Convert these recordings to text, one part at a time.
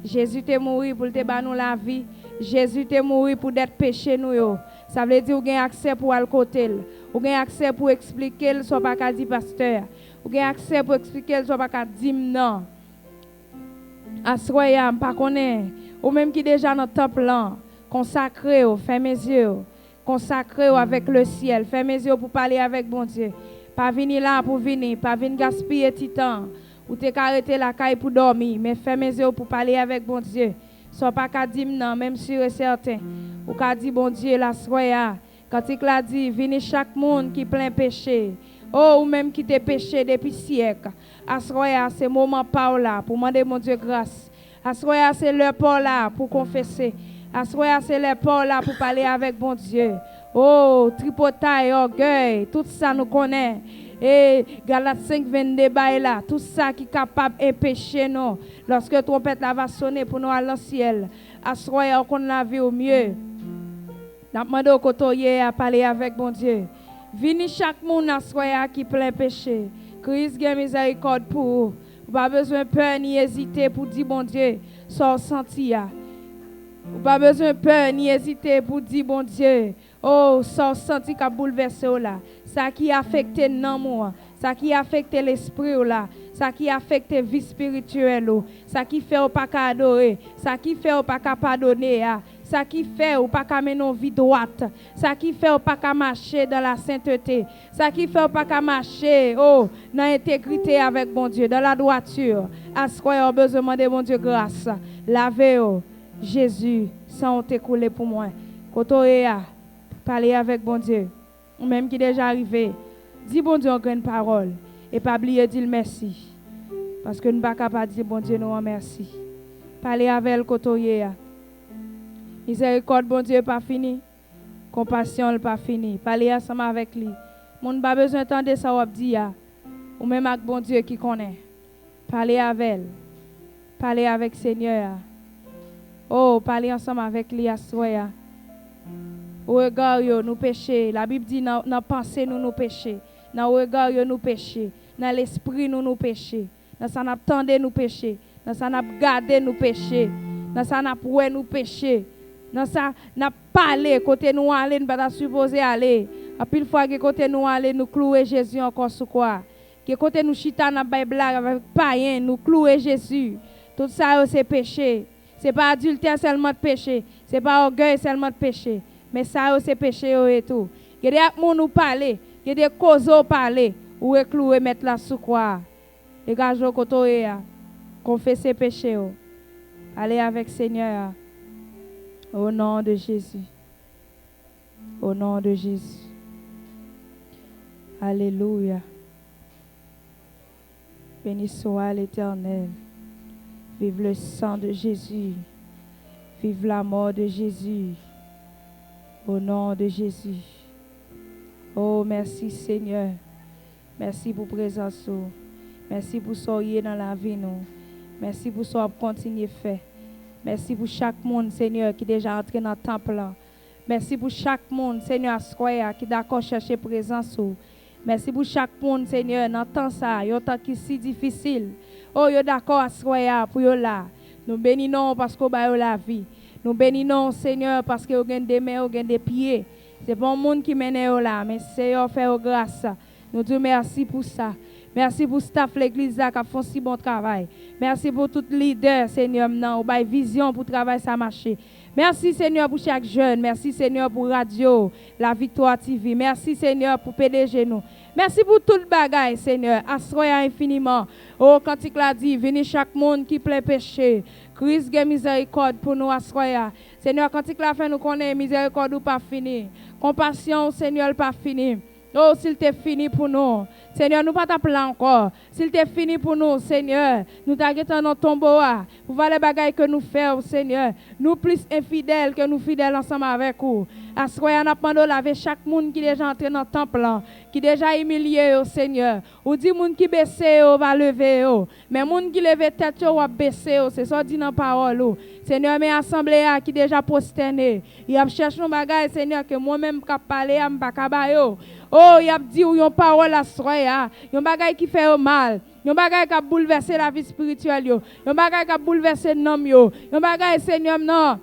Jésus t'est mort pour te donner la vie. Jésus t'est mort pour d'être péché nous yo. Ça veut dire ou gain accès pour aller côté. Ou gain accès pour expliquer soit pas qu'à dire pasteur. Ou gain accès pour expliquer soit pas qu'à dire non. Assoyam pas connaît ou même qui déjà dans temple là, consacré au ferme mes yeux. Consacré avec le ciel, ferme mes yeux pour parler avec bon Dieu. Pas venir là pour venir, pas venir gaspiller du temps. Ou te arrêter la caille pour dormir, mais ferme mes yeux pour parler avec bon Dieu. Soit pas qu'à dire non, même sûr et certain. Ou qu'à dire bon Dieu la soya. Quand il a dit, venez chaque monde qui plein péché. Oh, ou même qui te péché depuis siècle. Assoya, c'est moment par là pour demander mon Dieu grâce. Assoya, c'est le par là pour confesser. Assoya, c'est le par là pour parler avec bon Dieu. Oh, tripotaille, orgueil, tout ça nous connaît. Et Galates 5, 22 là, tout ça qui est capable de pécher nous. Lorsque la trompette va sonner pour nous aller dans le ciel. Assoya, qu'on la vie au mieux. N'a demandé au côté à parler avec bon Dieu. Vini chaque monde assoya qui plein péché. Christ a miséricorde pour vous. Pas besoin de peur ni hésiter pour dire bon Dieu, sans sentir. Pas besoin de peur ni hésiter pour dire bon Dieu. Oh, sans sentir qu'a bouleversé là. Ça qui affecte l'amour, ça qui affecte l'esprit là, ça qui affecte la vie spirituelle, ça qui fait pas qu'à adorer, ça qui fait pas qu'à pardonner, ça qui fait pas qu'à mener une vie droite, ça qui fait pas qu'à marcher dans la sainteté, ça qui fait pas qu'à marcher dans l'intégrité avec bon Dieu, dans la droiture. À ce qu'on a besoin de mon Dieu grâce. Lavez-vous, Jésus, sans t'écouler pour moi. Quand on est parler avec bon Dieu. Ou même qui est déjà arrivé, dis bon Dieu en grande parole et pas oublier dire merci. Parce que nous ne sommes pas capables de dire bon Dieu nous remercie. Parlez avec le côté. Miséricorde bon Dieu pas fini. Compassion pas fini. Parlez ensemble avec lui. Mon pas besoin d'entendre ça ou dire ou même avec bon Dieu qui connaît. Parlez avec elle. Parlez avec Seigneur. Oh, parlez ensemble avec lui à soya. Au regard nous péchons. La Bible dit dans la pensée nous péchons. Dans le regard nous péchons. Dans l'esprit nous péchons. Dans ça n'a tendé nous péchons. Dans ça n'a gardé nous péchons. Dans ça n'a poué nous péchons. Dans ça n'a parlé côté nous aller nous pas supposé aller. À pile fois que côté nous aller nous clouer Jésus encore sous quoi. Que côté nous chita dans Bible avec païen nous clouer Jésus. Tout ça c'est péché. C'est pas adultère seulement de péché. C'est pas orgueil seulement de péché. Mais ça, c'est péché et tout. Il y a des gens qui parlent, il y a des causes qui parlent, ou clouer mettre la sous quoi. Les gars, je vais confesser péché. Allez avec Seigneur. Au nom de Jésus. Au nom de Jésus. Alléluia. Béni soit l'Éternel. Vive le sang de Jésus. Vive la mort de Jésus. Au nom de Jésus. Oh, merci Seigneur. Merci pour présence. Merci pour soyez dans la vie nous. Merci pour ce que vous continuez à faire. Merci pour chaque monde, Seigneur, qui est déjà entré dans le temple. Merci pour chaque monde, Seigneur, qui est d'accord chercher présence. Merci pour chaque monde, Seigneur, dans le temps ça, il temps qui est si difficile. Oh, il est d'accord à soya pour yo là. Nous bénissons parce que vous avez la vie. Nous bénissons, Seigneur, parce que vous avez des mains, vous avez des pieds. C'est pas le monde qui mène là, mais Seigneur, fait grâce. Nous disons merci pour ça. Merci pour staff l'église qui a fait un si bon travail. Merci pour tout leader, Seigneur, nous avons vision pour travailler ça marcher. Merci, Seigneur, pour chaque jeune. Merci, Seigneur, pour Radio, La Victoire TV. Merci, Seigneur, pour PDG nous. Merci pour tout le bagage, Seigneur. Assoya infiniment. Oh, quand il a dit, venez chaque monde qui plein péché. Christ a miséricorde pour nous, assoya. Seigneur, quand il a fait nous connaître, miséricorde ou pas fini. Compassion, Seigneur, pas fini. Oh, s'il t'est fini pour nous. Seigneur, nous pas t'appeler encore. S'il t'est fini pour nous, Seigneur, nous t'arrêtons dans ton bois. Pour voir les bagailles que nous faisons, Seigneur. Nous plus infidèles que nous fidèles ensemble avec vous. Assoya, n'a pas laver chaque monde qui est déjà entré dans le temple, qui est déjà humilié, au Seigneur. Ou dit monde qui baisse, va lever. Mais monde qui lève tête, va baisser. C'est ça dit dans la parole. Seigneur, mes assemblées qui déjà prosterné. Il a cherché nos bagailles, Seigneur, que moi-même je parler, je ne peux pas. Oh, il a dit une parole à soya, un bagage qui fait mal. Yon bagay qui a bouleversé la vie spirituelle yo. Yon bagay qui a bouleversé nom yo. Yon bagay Seigneur non.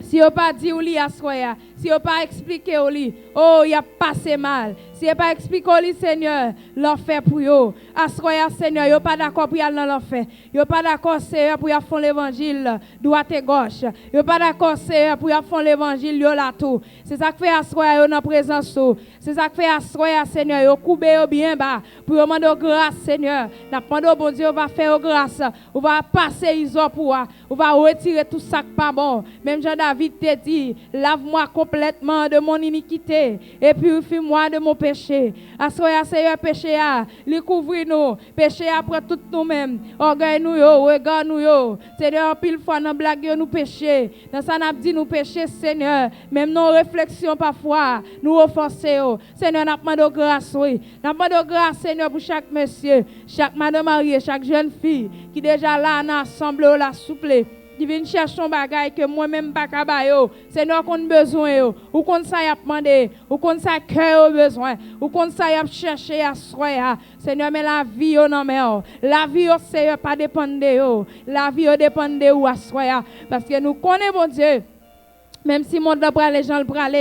Si vous pas dit ou li assoya, si vous pas expliqué ou li, oh, il a passé mal. Si vous pas expliqué ou li, Seigneur, l'enfer pour yo. Assoya, Seigneur, vous pas d'accord pour y aller dans l'enfer. Vous pas d'accord, Seigneur, pour y faire l'évangile droite et gauche. Vous pas d'accord, Seigneur, pour y faire l'évangile yo là tout. C'est ça que fait assoya yo dans présence. C'est ça que fait assoya, Seigneur, yo couper yo bien bas. Pour demander grâce, Seigneur. N'a demandé bon Dieu, on va faire grâce. On va passer iso pour on va retirer tout ça qui pas bon. Même Jean-David te dit, lave-moi complètement de mon iniquité et purifie-moi de mon péché. Assoya Seigneur péché a, li couvrir nous, péché après tout nous-mêmes. Orgueil nous yo, regard nous yo. Seigneur, pile fois dans blague yo nous péché. Dans ça n'a dit nous péché Seigneur, même nos réflexions parfois nous offenser yo. Seigneur, n'a demandé grâce oui. N'a demandé grâce Seigneur pour chaque monsieur, chaque madame mariée, chaque jeune fille qui déjà là en ensemble la souple. Qui vient chercher un bagage que moi-même pas cabayo. Seigneur qu'on besoin yo, ou qu'on ça y a demandé, ou qu'on ça cœur besoin, ou qu'on ça y a cherché à soya. Seigneur mais la vie yo non mais la vie yo Seigneur pas dépendre de yo. La vie yo dépend de ou à soya parce que nous connaissons bon Dieu. Même si monde la brale, les gens le brale,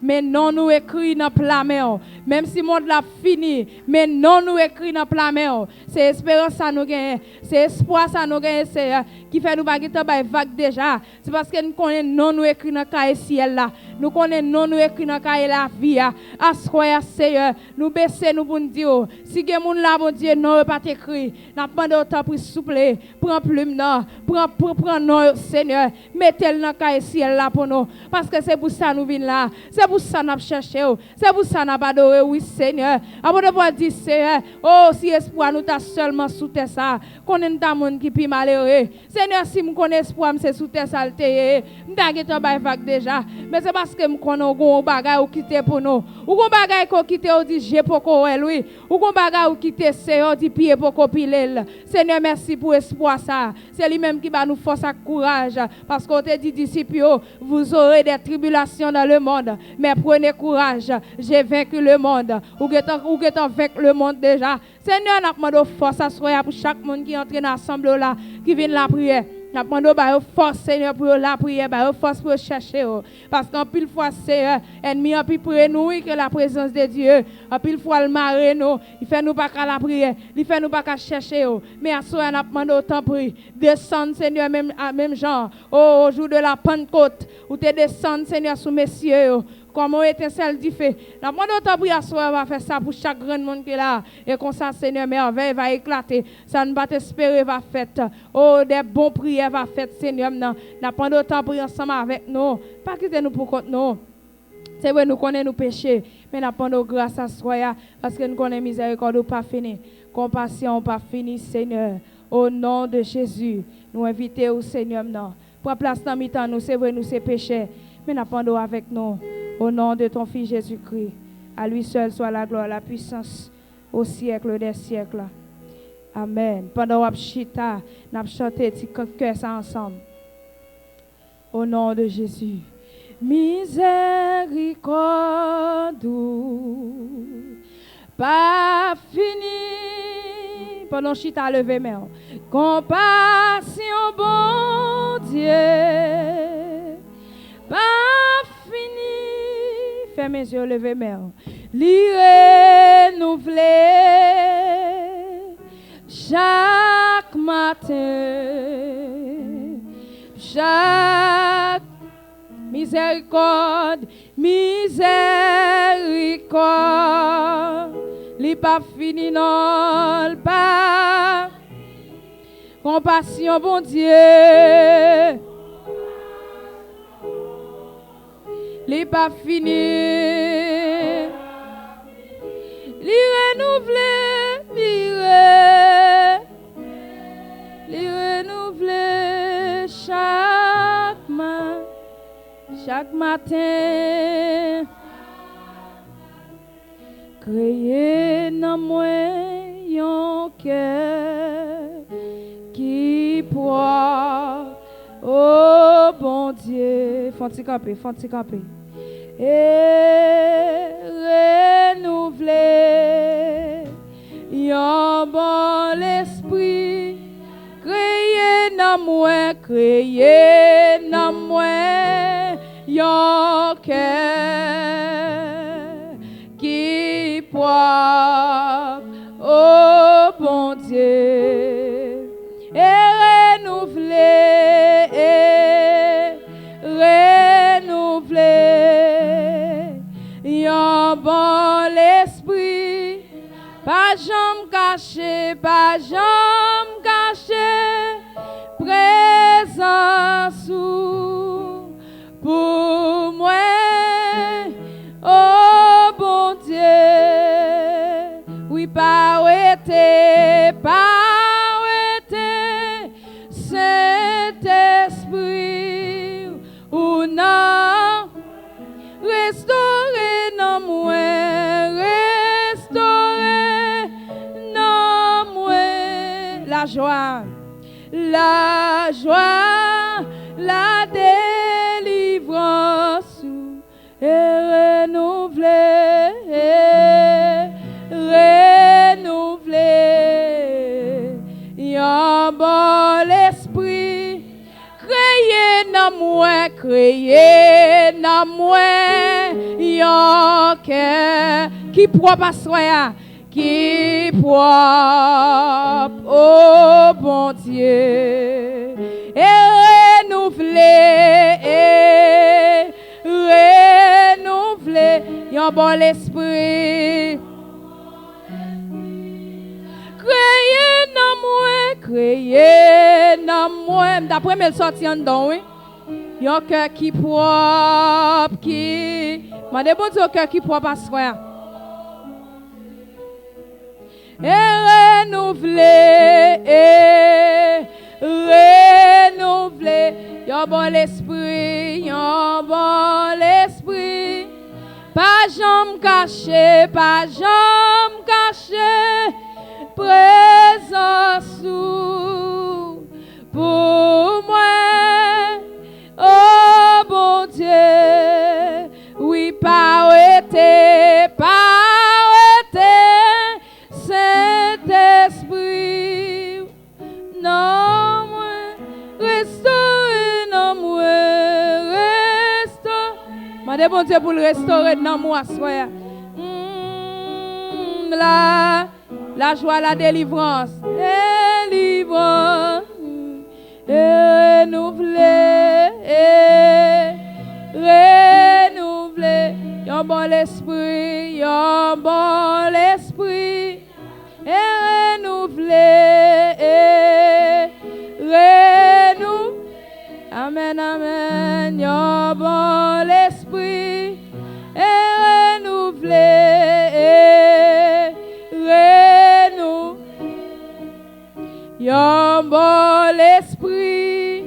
mais non nous écrit dans plamé. Même si monde la fini, mais non nous écrit dans plamé. C'est espérance ça nous gagne, c'est espoir ça nous gagne, c'est qui fait nous baguette vague déjà. C'est parce que nous connaissons non nous écrit dans cahier ciel là. Nous connaissons non nous écrit dans cahier la vie. Assoya Seigneur, nous baisser nous pour nous dire si gen moun là bon Dieu non pas écrit. N'a demandé autant pour souple, prends plume non, prends non Seigneur, mettez-le dans cahier ciel là pour nous. Parce que c'est pour ça nous venons là. C'est pour ça nous cherchons. C'est pour ça nous adorons, oui Seigneur. Avant de pouvoir dire Seigneur, oh si espoir nous t'a seulement sous terre ça, qu'on est dans monde qui plus malheureux. Seigneur, si nous connaissons espoir, c'est sous terre ça le nous t'a gêté vague déjà. Mais c'est parce que nous connaissons un bagage ou quitter pour nous. Ou un bagage qu'on quitte ou dit j'ai pour quoi lui. Ou un bagage ou quitter Seigneur dit pied pour copiler. Seigneur, merci pour espoir ça. C'est lui-même qui va nous forcer à courage parce qu'on te dit disciples, vous aurez des tribulations dans le monde, mais prenez courage, j'ai vaincu le monde. Ou que vaincu le monde déjà. Seigneur, nous demandons force à soi pour chaque monde qui entre dans l'assemblée là, qui vient la prière. Nous demandons force, Seigneur, pour la prière, force pour chercher. Parce qu'en pile fois, Seigneur, ennemi en pile près nous que la présence de Dieu. En pile fois, le marre nous, il fait nous pas qu'à la prière, il fait nous pas qu'à chercher. Mais à soi, nous demandons autant prix. Descendre, Seigneur, même genre, au jour de la Pentecôte, où tu descends, Seigneur, sous messieurs. Comme on étincelle du feu. La demande autant pour asseoir va faire ça pour chaque grand monde qui est là. Et comme ça, Seigneur, merveille va éclater. Ça ne va t'espérer va faire. Oh, des bons prières va faire, Seigneur. N'a demande autant pour ensemble avec nous. Pas quitter nous pour compte nous. C'est vrai, nous connaissons nos péchés. Mais nous demandons grâce à soi. Parce que nous connaissons miséricorde pas fini. Compassion pas fini, Seigneur. Au nom de Jésus, nous invitons au Seigneur. Pour place dans mi-temps, nous, c'est vrai, nous, c'est péché. Mais nous demandons avec nous. Au nom de ton Fils Jésus-Christ, à lui seul soit la gloire, la puissance au siècle des siècles. Amen. Pendant que chita, nous chanté cœur ça ensemble. Au nom de Jésus. Miséricorde, pas fini. Pendant chita levé main. Compassion, bon Dieu, pas fini. Fermez mes yeux, levez mes mains. Li renouveler chaque matin, chaque miséricorde, miséricorde. Li pas fini non, pas compassion, bon Dieu. Li pas fini. Li renouveler, li renouveler chaque matin. Créer dans moi un cœur qui pourra, oh bon Dieu, font-ils camper. Et renouveler yon bon l'esprit, créé dans moi, yon cœur qui propre au bon Dieu, et renouveler, yon bon l'esprit, pas jamais caché, présence pour moi, oh bon Dieu, oui, pas arrêter, Saint-Esprit, ou non, restaurer non moins, la joie, la délivrance est renouvelée, yon bon l'esprit, créé dans moi, yon cœur qui propre à soi, qui propre au bon Dieu, et renouveler, yon bon l'esprit, créé dans moi, d'après mes sorties en dedans, oui, yon cœur qui propre, m'a dit bon Dieu, cœur qui propre à soi, et renouveler, yon bon l'esprit, pas jamais caché, présence pour moi, oh bon Dieu, oui, pas arrêter, Saint-Esprit, non, moi, restaurer, non, moi, restaurer, m'a bon Dieu pour le restaurer, non, moi, soya, la joie, la délivrance, renouveler, yon bon l'esprit, et renouveler, amen, yon bon l'esprit, et renouveler, yon bon l'esprit.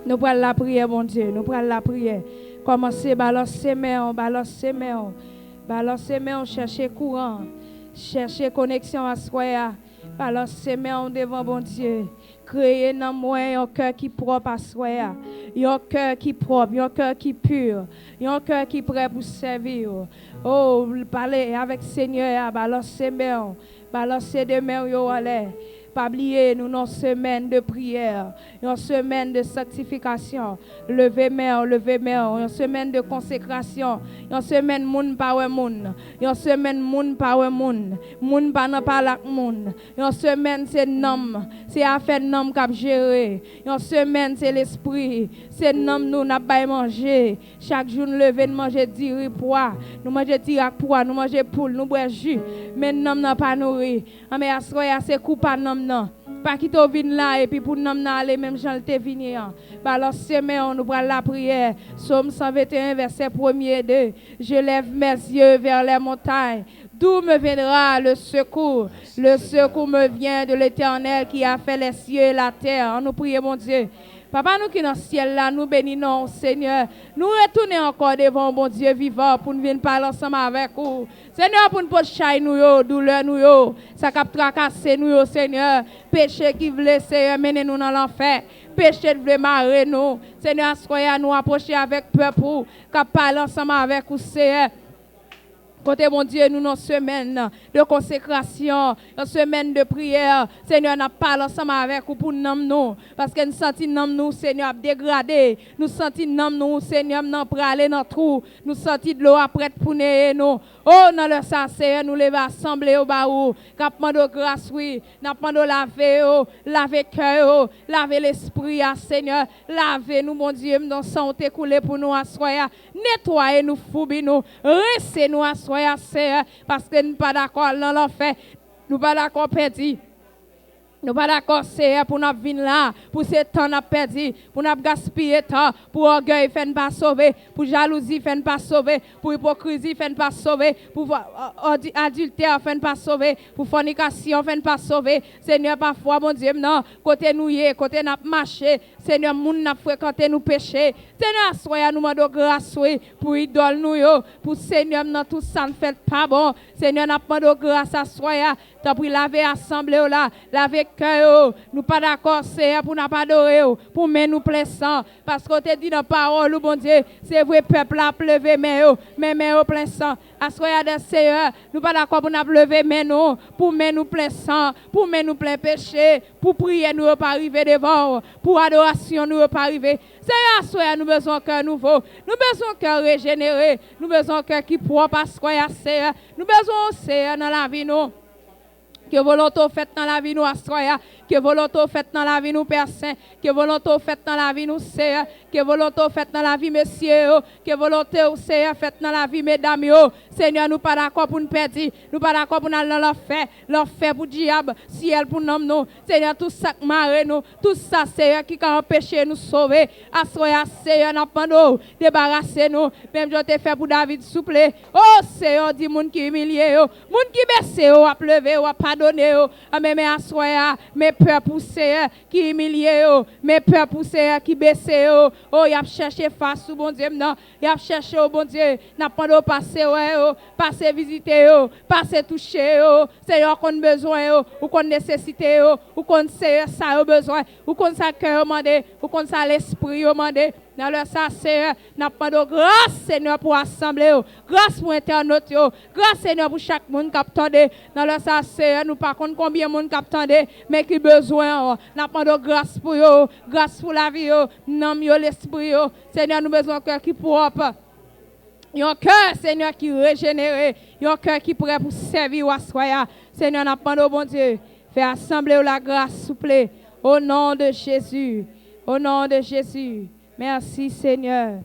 Nous prenons la prière, mon Dieu, nous prenons la prière. Commencez, balancer mains, chercher courant, chercher connexion à soi, balancer mains devant mon Dieu. Créer dans moi un cœur qui propre à soi, un cœur qui propre, un cœur qui pur, un cœur qui prêt pour servir. Oh, parler avec Seigneur, balancer mains, balancer des mains en l'air. Pas oublier nous dans semaine de prière, une semaine de sanctification, lever main, une semaine de consécration, une semaine moun pa wè moun, une semaine moun pa wè moun pa nan parle moun, une semaine c'est nom, c'est affaire nom k'ap gérer, une semaine c'est l'esprit, c'est nom nous n'a pas manger, chaque jour nous lever nous manger diri pois, nous manger tirak pois, nous manger poule, nous boire jus, mais nom n'a pas nourri, mais assoya c'est coup pas nom non. Pas qui te vin là et puis pour nous aller même Jean te venir. Alors semaine nous prenons la prière. Psaume 121 verset 1er 2. Je lève mes yeux vers les montagnes. D'où me viendra le secours? Le secours me vient de l'Éternel qui a fait les cieux et la terre. Nous prions mon Dieu. Papa, nous qui dans le ciel là, nous bénissons, Seigneur. Nous retournons encore devant bon Dieu vivant pour nous venir parler ensemble avec vous. Seigneur, pour nous pocher nous, douleur nous, ça cap tracasser nous, Seigneur. Péché qui voulait, Seigneur, mener nous dans l'enfer. Péché qui voulait marrer nous. Seigneur, soyez nous approcher avec peur pour cap parler ensemble avec vous, Seigneur. Côté mon Dieu, nous, nos semaines de consécration, une semaine de prière, Seigneur, n'a pas ensemble avec vous pour nous. Parce que nous sentons nous, Seigneur, dégradé. Nous sentons nous, Seigneur, nous praler dans trou. Nous sentons de l'eau après pour nous. Oh, dans le sang, Seigneur, nous lever assemblée au baou. Capement de grâce, oui. N'a pas de laver cœur, laver l'esprit, Seigneur. Laver nous, mon Dieu, dans sang écoulé pour nous assoyer. Nettoyer nous, foubi nous. Restez nous assoyer. Parce que nous ne sommes pas d'accord dans l'enfer. Nous ne sommes pas d'accord perdu. Nous ne sommes pas d'accord, Seigneur, pour nous venir là, pour ce temps nous perdu, pour nous gaspiller temps, pour orgueil, fait ne pas sauver, pour jalousie, fait ne pas sauver, pour hypocrisie, fait ne pas sauver, pour adultère, fait ne pas sauver, pour fornication, fait ne pas sauver. Seigneur, parfois, mon Dieu, non, côté nous, côté nous marché, Seigneur, moun n'a fréquenté nous péché. Seigneur, soyez nous demandons grâce, pour idole nous, pour Seigneur, non, tout ça ne fait pas bon. Seigneur, nous demandons grâce à soyez. T'as pris laver assemblée là, laver cœur, nous pas d'accord, Seigneur, pour nous pas adorer, pour mettre nous plein sang. Parce qu'on te dit dans la parole, bon Dieu, c'est vrai, peuple a pleuvé, mais au plein sang. À ce Seigneur, nous pas d'accord pour nous lever, mais nous, pour mettre nous plein sang, pour mettre nous plein péché, pour prier, nous pas arriver devant, pour adoration, nous pas arriver. Seigneur, soyez nous besoin d'un cœur nouveau, nous besoin d'un cœur régénéré, nous besoin d'un cœur qui propre, parce que Seigneur, nous besoin, Seigneur, dans la vie, nous. Que volonté faite dans la vie nous assoya, que volonté faite dans la vie nous Père Saint, que volonté faite dans la vie nous Seigneur, que volonté faite dans la vie messieurs, que volonté Seigneur faite dans la vie mesdames yo. Seigneur, nous pas d'accord pour nous perdre, nous pas d'accord pour nous aller dans l'enfer pour diable, ciel pour nous. Seigneur, tout ça marre nous, tout ça Seigneur qui a empêché nous sauver. Assoya Seigneur, n'a pas nous débarrasser nous. Même je t'ai fait pour David souple. Oh Seigneur, dis moun qui humilié yo, moun qui baissé yo, a pleuvé ou a pardonné yo. Mais assoya, mes peurs poussé qui humilié yo, mes peurs poussé qui baissé yo. Oh, y a cherché face au bon Dieu non, y a cherché au bon Dieu, n'a pas de passer ouais. Passer visiter yo, passer toucher yo, Seigneur qu'on besoin yo, ou qu'on nécessité yo, ou qu'on sait ça yo besoin, ou qu'on ça cœur mandé, ou qu'on ça l'esprit yo mandé. Dans le ça Seigneur, n'a pas de grâce Seigneur pour assembler yo, grâce pour internaute yo, grâce Seigneur pour chaque monde qui attendait. Dans le ça Seigneur, nous pas compte combien de monde qui attendait, mais qui besoin n'a pas de grâce pour yo, grâce pour la vie yo, nom yo l'esprit yo. Seigneur, nous besoin cœur qui propre. Il y a un cœur, Seigneur, qui est régénéré. Il y a un cœur qui est prêt pour servir ou assoyer. Seigneur, n'a pas de bon Dieu. Fais assembler la grâce, s'il vous plaît. Au nom de Jésus. Au nom de Jésus. Merci, Seigneur.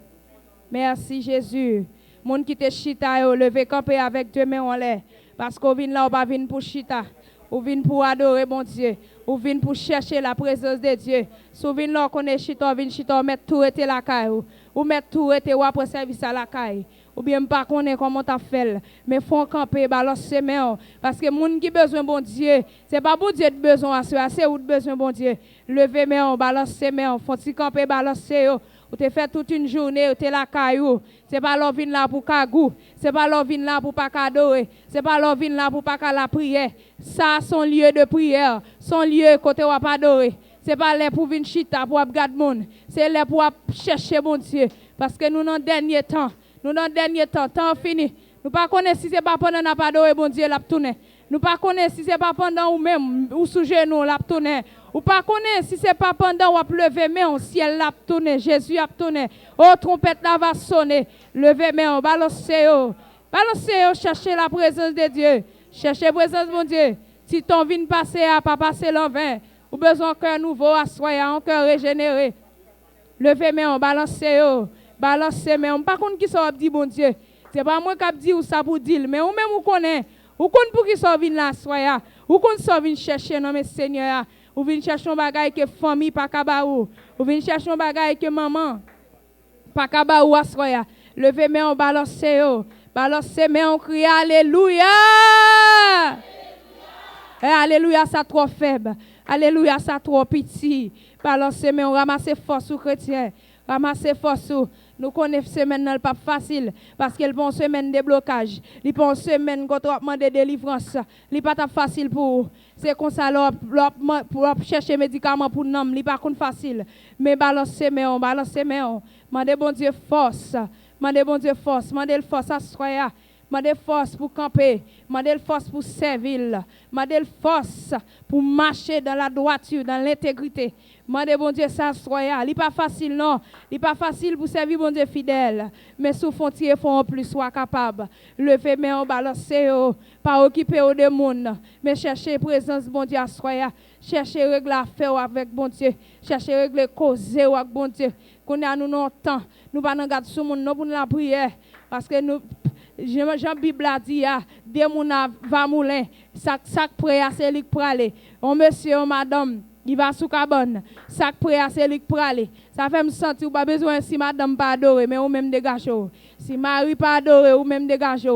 Merci, Jésus. Moun qui te chita, levé camper avec deux mains en l'air. Parce qu'on vient là, on va venir pour chita. On vient pour adorer, mon Dieu. On vient pour chercher la présence de Dieu. Si on vient là, on est chita, on vient chita, on met tout été la caille. Ou mettre tout été ou après service à la caille. Ou bien pas connaître comment t'as fait. Mais faut camper, balancer main. Parce que moun qui besoin bon Dieu, c'est pas bon Dieu de besoin à soi, c'est ou de besoin bon Dieu. Lever main, balancer main, faut si camper, balancer. Ou te fait toute une journée, ou te la caillou. C'est pas l'envie là pour kagou. C'est pas l'envie là pour pas adorer. C'est pas l'envie là pour pas la prière. Ça, son lieu de prière. Son lieu côté où pas adorer. C'est pas là pour venir chita, pour regarder monde. C'est là pour chercher mon Dieu. Parce que nous, dans le dernier temps, temps fini. Nous ne connaissons pas si ce n'est pas pendant qu'on n'a pas adoré mon Dieu, l'a tourné. Nous ne connaissons pas si ce n'est pas pendant ou même, ou sous genou, l'a tourné. Ou pas connaître si ce n'est pas pendant ou a levé mais au ciel l'a tourné. Jésus a tourné. Oh, trompette là va sonner. Levez main, balancez-vous. Balancez-vous, cherchez la présence de Dieu. Cherchez la présence de mon Dieu. Si ton vin passe à pas passer l'envers. Ou besoin d'un cœur nouveau, assoyé, un cœur régénéré. Levez main, balancez-vous. Balancez-vous. Par contre, qui soit dit bon Dieu. C'est pas moi qui dis ou ça pour dire, mais ou même vous connaissez. Ou connaissez pour qui soit venu là, soya. Ou connaissez soit venu chercher, non, mais Seigneur. Ou venu chercher un bagage que famille pas kabaou. Ou venu chercher un bagage que maman pas kabaou, soya. Levez main, balancez-vous. Balancez main, on crie Alléluia. Alléluia, ça trop faible. Alléluia, ça trop petit. Balancez main, on ramasse force aux chrétiens. Ramassez force. Nous connaissons semaine n'est pas facile parce qu'elle prend semaine de blocage. Il prend semaine quand on demande de délivrance. Il pas facile pour. C'est comme ça pour chercher médicaments pour nous, il pas facile. Mais balancez main, Mandez bon Dieu force. Mandez bon Dieu force. Mandez le force à soya. Mandez force pour camper. Mandez force pour servir. Mandez force pour marcher dans la droiture, dans l'intégrité. Mandez bon Dieu ça soit. Il pas facile non. Il pas facile pour servir bon Dieu fidèle. Mais sous frontière faut en plus soit capable. Lever main en balancer pas occuper de monde. Mais chercher présence bon Dieu soit. Chercher régler affaire avec bon Dieu. Chercher régler causer avec bon Dieu. Qu'on a nous non temps. Nous pas nous garder sur monde non pour la prière parce que nous Jean Bible a dit des moun va moulin sac prêt à c'est lui pour aller on monsieur on madame il va sous cabane sac prêt à c'est lui pour aller ça fait me sentir ou pas besoin si madame pas adorer mais ou même dégager si mari pas adorer ou même dégager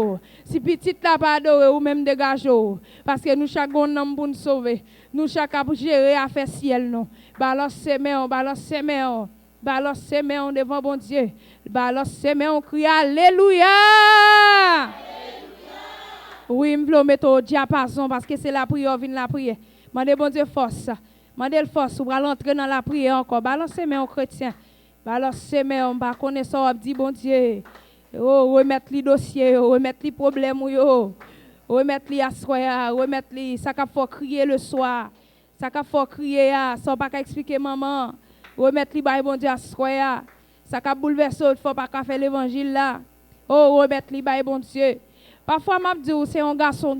si petite là pas adorer ou même dégager parce que nous chaque homme pour nous sauver nous chaque pour gérer affaire ciel non balance ses mains devant bon Dieu. Balance ses mains, on crie Alléluia. Oui, je veux mettre au diapason parce que c'est la prière, vient la prière. Mandez bon Dieu force. Mandez force pour entrer dans la prière encore. Balance ses mains aux chrétiens. Balance ses mains, on va connaître ça, dit bon Dieu. Oh, remettre les dossiers, remettre les problèmes, remettre les assoya, remettre les. Ça qu'il faut crier le soir. Ça qu'il faut crier, ça pas expliquer maman. Remettre les bails bon Dieu assoya. Ça qui bouleverse, il ne faut pas faire l'évangile là. Oh, remettre les bails bon Dieu. Parfois, je dis c'est un garçon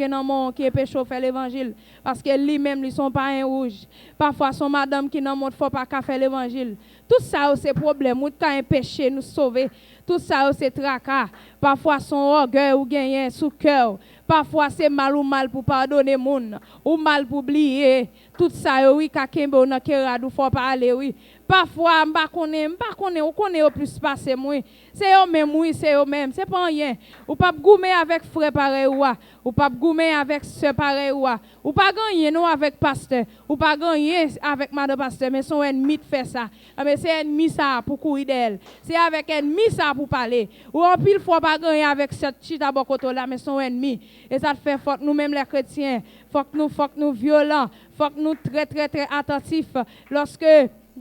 qui est péché faire l'évangile. Parce que lui-même, ils sont pas un rouge. Parfois, son madame qui ne faut pas faire l'évangile. Tout ça, c'est problème. Ou quand un péché nous sauver. Tout ça, c'est tracas. Parfois, son orgueil ou gagner sous cœur. Parfois, c'est mal ou mal pour pardonner moun. Ou mal pour oublier. Tout ça, oui, kakembe ou na kerad ou faut pas aller, oui. Parfois, on connaît au plus passé moi. C'est eux même oui, c'est eux même, c'est pas rien. Ou pas goumer avec frère pareil ou pas goumer avec sœur pareil ou pas gagner non avec pasteur, ou pas gagner avec madame pasteur, mais son ennemi de faire ça. Mais c'est ennemi ça pour courir d'elle. C'est avec ennemi ça pour parler. Ou en pile fois pas gagner avec cette chita bokoto là, mais son ennemi. Et ça fait faut nous même les chrétiens, faut que nous violents, faut que nous très attentifs lorsque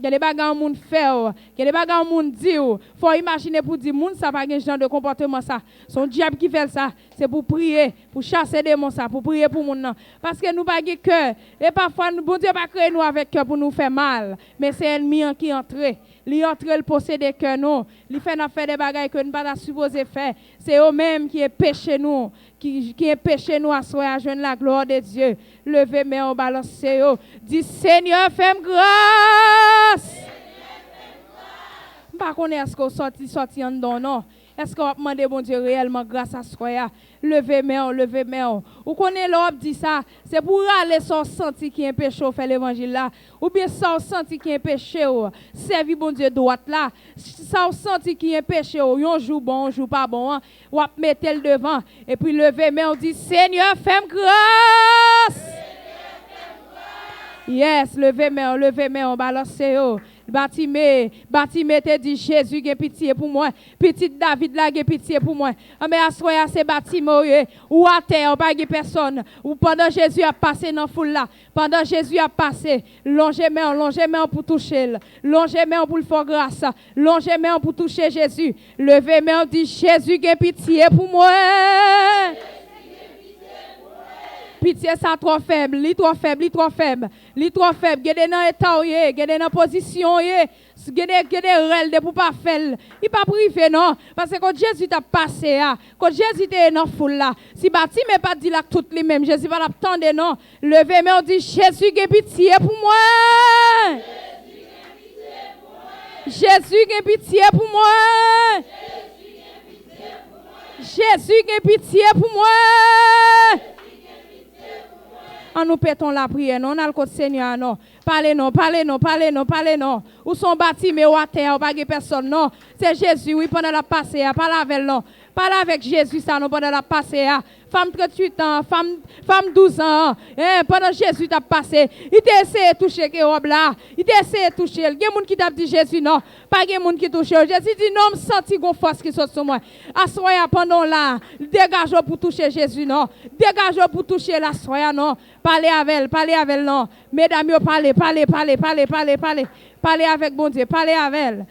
il y a des bagages moun faire, il y a des bagages moun dire, faut imaginer pour dire moun ça pas un genre de comportement ça. Son diable qui fait ça, c'est pour prier, pour chasser des démons ça, pour prier pour moun non. Parce que nous pas de cœur et parfois bon Dieu pas créer nous avec cœur pour nous faire mal, mais c'est ennemi qui entre. Li entre le posséder cœur nous, li fait des bagages que nous pas supposé faire. C'est eux même qui est péché nous, qui est péché nous à soir à joindre la gloire de Dieu. Levez mes en balance dis Seigneur fais-moi grâce. Pas connaître ce qu'on sorti en dedans non. Est-ce qu'on va demander bon Dieu réellement grâce à soi? Levez main. Ou connaît l'homme dit ça, c'est pour aller sans senti qui est péché au faire l'évangile là, ou bien sans senti qui est péché au servir bon Dieu droite là, sans senti qui est péché au un jour bon, un jour pas bon, ou mettre le devant et puis lever main on dit Seigneur fais-moi grâce. Yes, levez main, on balance Batimé te dit Jésus a pitié pour moi. Petit David là a pitié pour moi. Mais à soya c'est Batimé ou à terre pas personne. Ou pendant Jésus a passé dans foule là. Pendant Jésus a passé, longez main pour toucher. Longez main pour le faire grâce. Longez main pour toucher Jésus. Levez main dit Jésus a pitié pour moi. Pitié ça trop faible, li trop faible. Gade dans état yé, gade dans position yé, gade rel de pour pas faire. Il pas privé non, parce que quand Jésus t'a passé quand Jésus était dans foule là, si bâti mais pas dit là toutes les mêmes, Jésus va l'attendre non. Levez mais on dit Jésus a pitié pour moi. Jésus a pitié pour moi. Jésus a pitié pour moi. Nous pétons la prière, non, on a le côté Seigneur, non. Parlez non. Ou sont bâtis, mais ou à terre, ou pas de personne, non. C'est Jésus, oui, pendant la passée, parle avec non. Parle avec Jésus, ça, non, pendant la passée. Femme 38 ans, femme 12 ans, pendant Jésus t'a passé. Il t'a essayé de toucher que robe là. Il t'a essayé de toucher. Il y a des gens qui t'a dit Jésus, non. Pas des gens qui touchent. Jésus dit non, je sens une force qui sort sur moi. Assoya pendant là, dégage pour toucher Jésus, non. Dégage pour toucher la soya, non. Parlez avec elle, non. Mesdames, parlez. Parlez avec bon Dieu, parlez avec elle.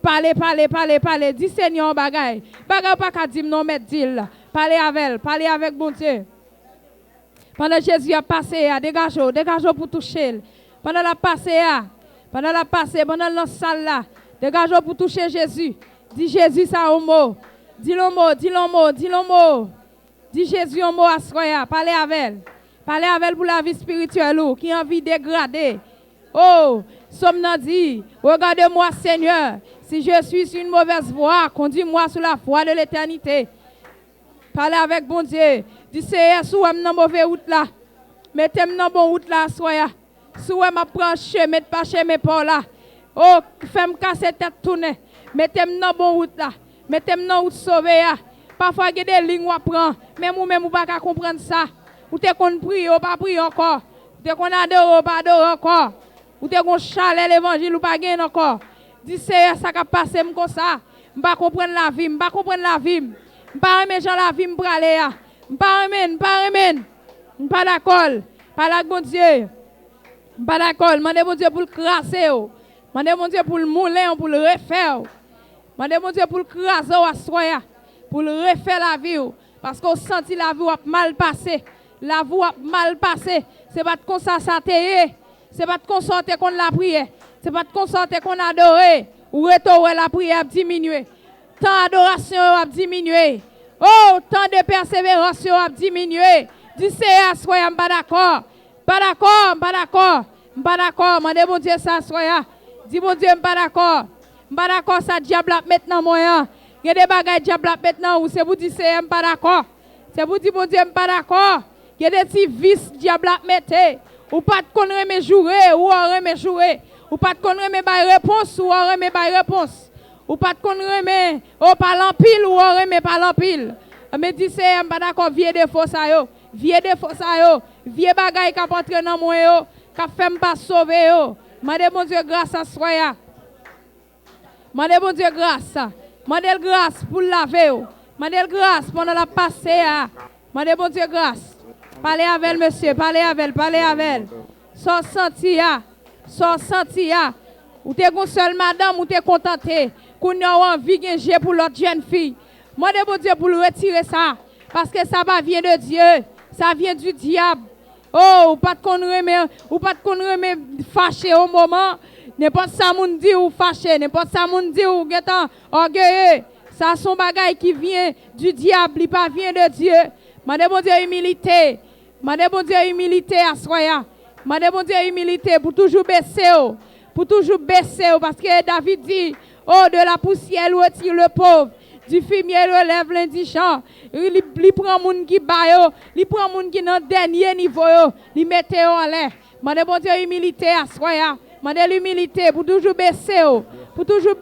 Parlez. Dis Seigneur, bagay. Bagay pas qu'à dire non, mais dis-le. Parlez avec bon Dieu. Pendant que Jésus a passé, dégagez pour toucher. Pendant la passé, pendant la salle là, dégagez pour toucher Jésus. Dis Jésus ça au mot. Dis le mot. Dis Jésus au mot à soya. Parlez avec elle pour la vie spirituelle ou qui a envie de dégrader. Oh, somme dit, regardez-moi Seigneur, si je suis sur une mauvaise voie, conduis-moi sur la voie de l'éternité. Parlez avec bon Dieu. Dis Seigneur, si vous êtes dans mauvaise route là, mettez-moi dans bonne route là, soya. Si vous êtes branché, mettez pas chez mes pas là. Oh, fais-moi casser tête tourner. Mettez-moi dans bonne route là. Mettez-moi dans route sauvée. Parfois, il y a des lignes à prendre. Même vous ne pouvez pas comprendre ça. Vous te qu'on prie, ou pas prier encore. Vous te qu'on adore, ou pas adorer encore. Vous te qu'on chaler l'évangile, ou pas gagner encore. Dis Seigneur, ça va passer comme ça. Je ne comprendre la vie, je ne comprendre la vie. Je ne pas aimer la vie, je ne aller. Je ne pas aimer. Je ne pas d'accord. Par la bon Dieu. Je ne pas d'accord. Je demande bon Dieu pour le crasser. Je demande bon Dieu pour le mouler, pour le refaire. Je demande bon Dieu pour le craser à soi. Pour le refaire la vie. Parce qu'on senti la vie a mal passé. La vie a mal passé. Ce n'est pas de constater. Ce n'est pas de constater qu'on la prière. Ce n'est pas de constater qu'on adore. Ou retourner la prière a diminué. Tant d'adoration a diminué. Oh, tant de persévérance a diminué. Dis Seigneur, soyez pas d'accord. Pas d'accord. Mandez mon Dieu ça, soyez. Dis mon Dieu, pas d'accord. Pas d'accord, ça diable maintenant moyen. Il y a des bagages diable maintenant où c'est vous dire c'est pas d'accord. C'est vous dire mon Dieu pas d'accord. Il y a des petits vices diable mettez. Ou pas de connaître mes jouer ou remet jouer. Ou pas de connaître mes bail réponse ou remet bail réponse. Ou pas de connaître mes au pas l'empile ou remet pas l'empile. Mais dit c'est pas d'accord vieux défaut ça yo. Vieux défaut ça yo. Vieux bagages qui entrer dans moi yo, qui fait pas sauver yo. Mandez mon Dieu grâce à soya. Mandez mon Dieu grâce. Mandez grâce pour laver. Mandez grâce pendant la passée. Mandez mon Dieu grâce. Parlez avec elle, monsieur. Parlez avec elle. Sans sentir. Ou t'es une seule madame, ou t'es contenté. Qu'on a envie de gagner pour l'autre jeune fille. Mandez mon Dieu pour le retirer ça. Parce que ça va vient de Dieu. Ça vient du diable. Oh, ou pas de qu'on fâché au moment. N'importe ça moun dit ou fâché, n'importe ça moun dit ou getan orgueilleux. Ça son bagay qui vient du diable, il pas vient de Dieu. Mandez mon Dieu humilité. Mandez mon Dieu humilité à soya. Mandez mon Dieu humilité pour toujours baisser. Parce que David dit, oh de la poussière retire le pauvre. Du fumier relève l'indigent. Il prend moun qui baille, il prend moun qui dans dernier niveau, il mette en l'air. Mandez mon Dieu humilité à soya. Mandez l'humilité pour toujours baisser. Pour toujours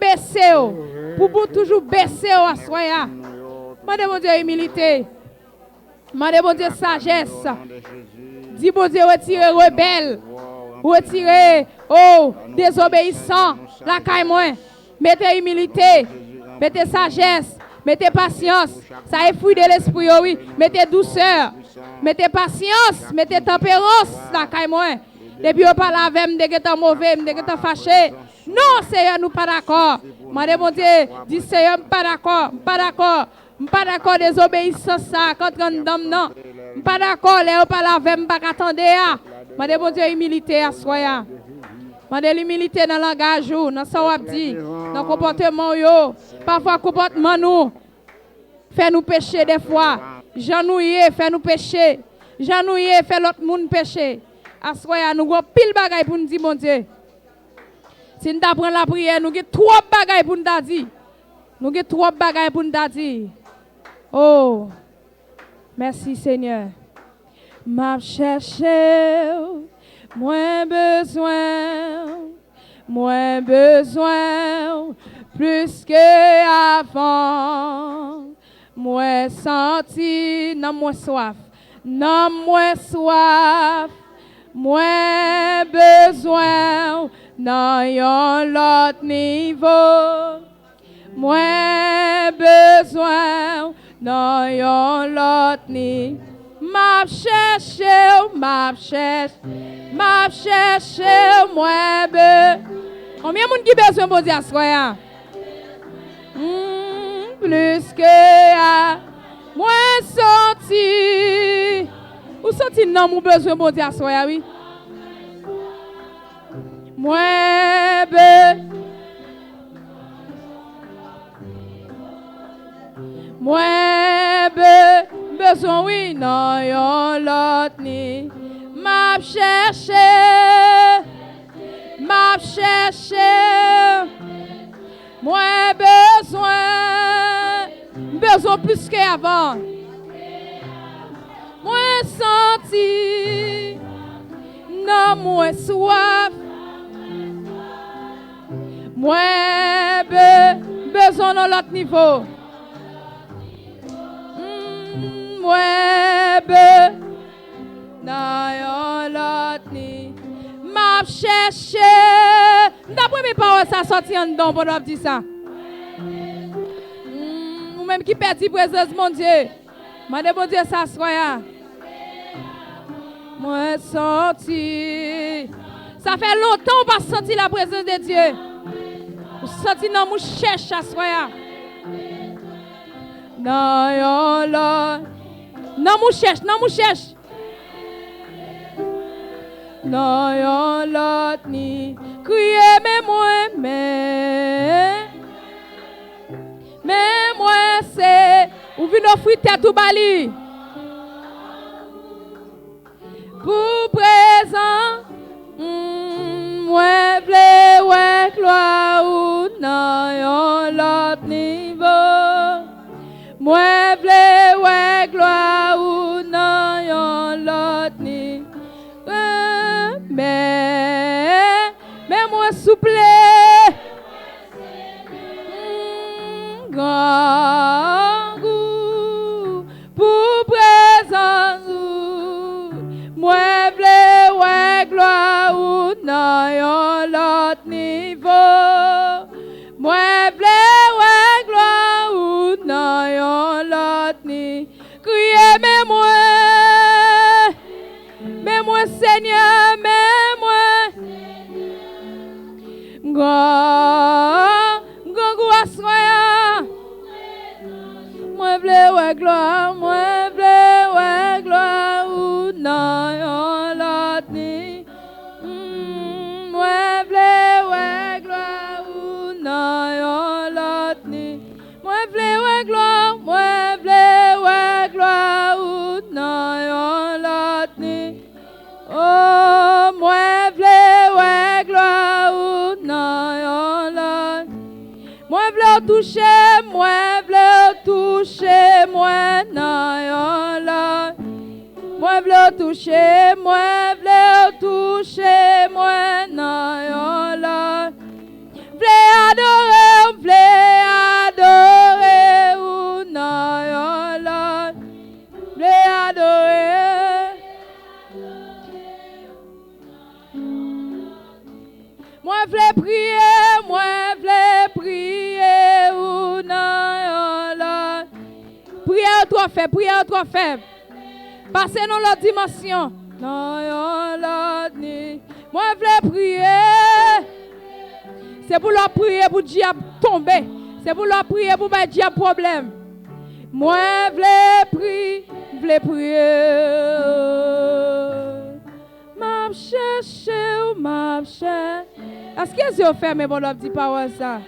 baisser à soya. Mandez mon Dieu humilité. Mandez mon Dieu sagesse. Dis mon Dieu retirer rebelle. Retirer désobéissant. La caille moins. Mettez humilité. Mettez sagesse. Mettez patience. Ça est fruit de l'esprit, oui. Mettez douceur. Mettez patience. Mettez tempérance. La caille moins. Depuis on parle avec me de mauvais, de fâché. Non, Seigneur, nous pas d'accord. Mandez mon Dieu, dis Seigneur, pas d'accord désobéissance ça quand on donne non. Pas d'accord, les on parle avec me pas attendre. Mandez mon Dieu humilité à soi. Mandez l'humilité dans le langage, dans ce qu'on dit, dans le comportement yo. Parfois comportement nous fait nous pécher des fois. Janouiller fait nous pécher. Janouiller fait l'autre monde pécher. Assoya nous avons pile bagaille pour nous dire mon Dieu. Si nous apprenons la prière, nous avons trois bagailles pour nous dire. Nous avons trois bagailles pour nous dire. Oh, merci Seigneur. M'a cherché, moins besoin, plus que avant. Moins senti, non moins soif. Moins besoin dans yon l'autre niveau. Moins besoin dans yon l'autre niveau. M'a cherché, moins besoin. Combien de monde qui besoin pour dire ça? Plus que Moi senti. Ou senti non mon besoin bon Dieu à soi oui. Moi besoin oui non yon lot ni. M'a cherché. Moi besoin plus qu'avant. Moi senti, non moi soif. Moi besoin dans l'autre niveau. Moi dans l'autre niveau. M'a cherché. D'après mes paroles, ça sorti en dedans pour nous dire ça. Ou même qui perdit présence, mon Dieu. M'a bon Dieu, ça soit. Moi senti. Ça fait longtemps qu'on pas senti la présence de Dieu. Ou senti non, nous cherche ça soit. Non, yon là. Non, nous cherche. Non, yon lot ni. Crier, mais moi c'est. Ou vin offrir tête ou bali. Pour présent, moi vle ouais gloire ou non yon lot niveau. Moi vle ouais gloire ou non yon lot niveau. Mais moi souple. Grand goût pour présence. Moi vle ouais gloire ou non yon l'autre niveau. Moi vle ouais gloire ou non yon l'autre niveau. Criez mais moi Seigneur, mais moi. Grand assoya. Moi vle ouais gloire ou non yon lot ni. Moi vle ouais gloire ou non yon lot ni. Moi vle ouais gloire ou non yon lot ni. Oh, moi vle ouais gloire ou non yon lot. Moi vle toucher, moi non yon lot. Moi vle toucher, moi non yon lot. Vle adorer ou non yon lot. Vle adorer. Moi vle prier ou non yon lot. Prière trop faible. Passez dans l'autre dimension. Non yon lot ni. Moi vle prier. C'est pour leur prier pour diable tomber. C'est pour leur prier pour mettre diable problème. Moi vle prier. M'a cherché. Est-ce que vous fermez bon l'autre dit parole ça?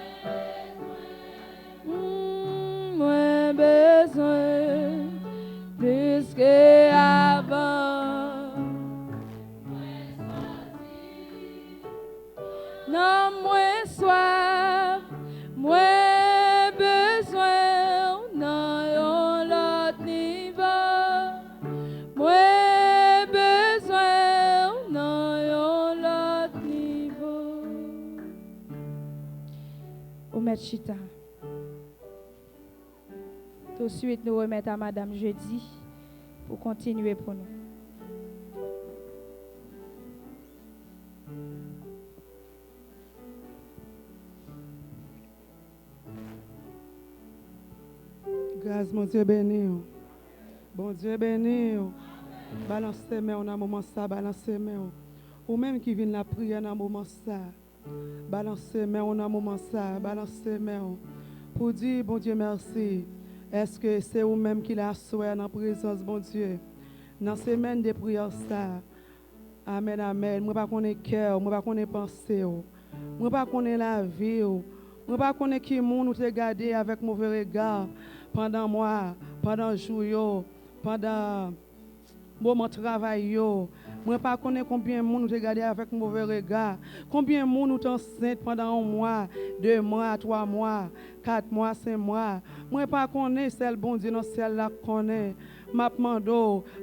Moi besoin plus qu'avant. Non, moi soif, moi besoin, non, yon l'autre niveau. Moi besoin, non, yon l'autre niveau. Au maître Chita. Tout de suite, nous remettons à Madame jeudi pour continuer pour nous. Grâce, mon Dieu béni. Bon Dieu béni. Balance tes mains dans un moment ça, balance tes mains. Ou même qui vient la prière dans un moment ça. Balance tes mains dans un moment ça, balance tes mains. Pour dire, bon Dieu merci. Est-ce que c'est vous-même qui l'a souhaité dans la présence, bon Dieu? Dans la semaine de prière, ça. Amen, amen. Moi, pas connaître cœur, moi, pas connaître pensée. Moi, pas connaître la vie. Moi, pas connaître qui monde nous te gardé avec mauvais regard pendant moi, pendant jour, pendant moment travail. Moi, pas connaître combien de monde nous te gardé avec mauvais regard. Combien de monde nous t'enceinte pendant 1 mois, 2 mois, 3 mois, 4 mois, 5 mois. Moi, pas connaître celle bon Dieu, non celle là connaît. M'a demandé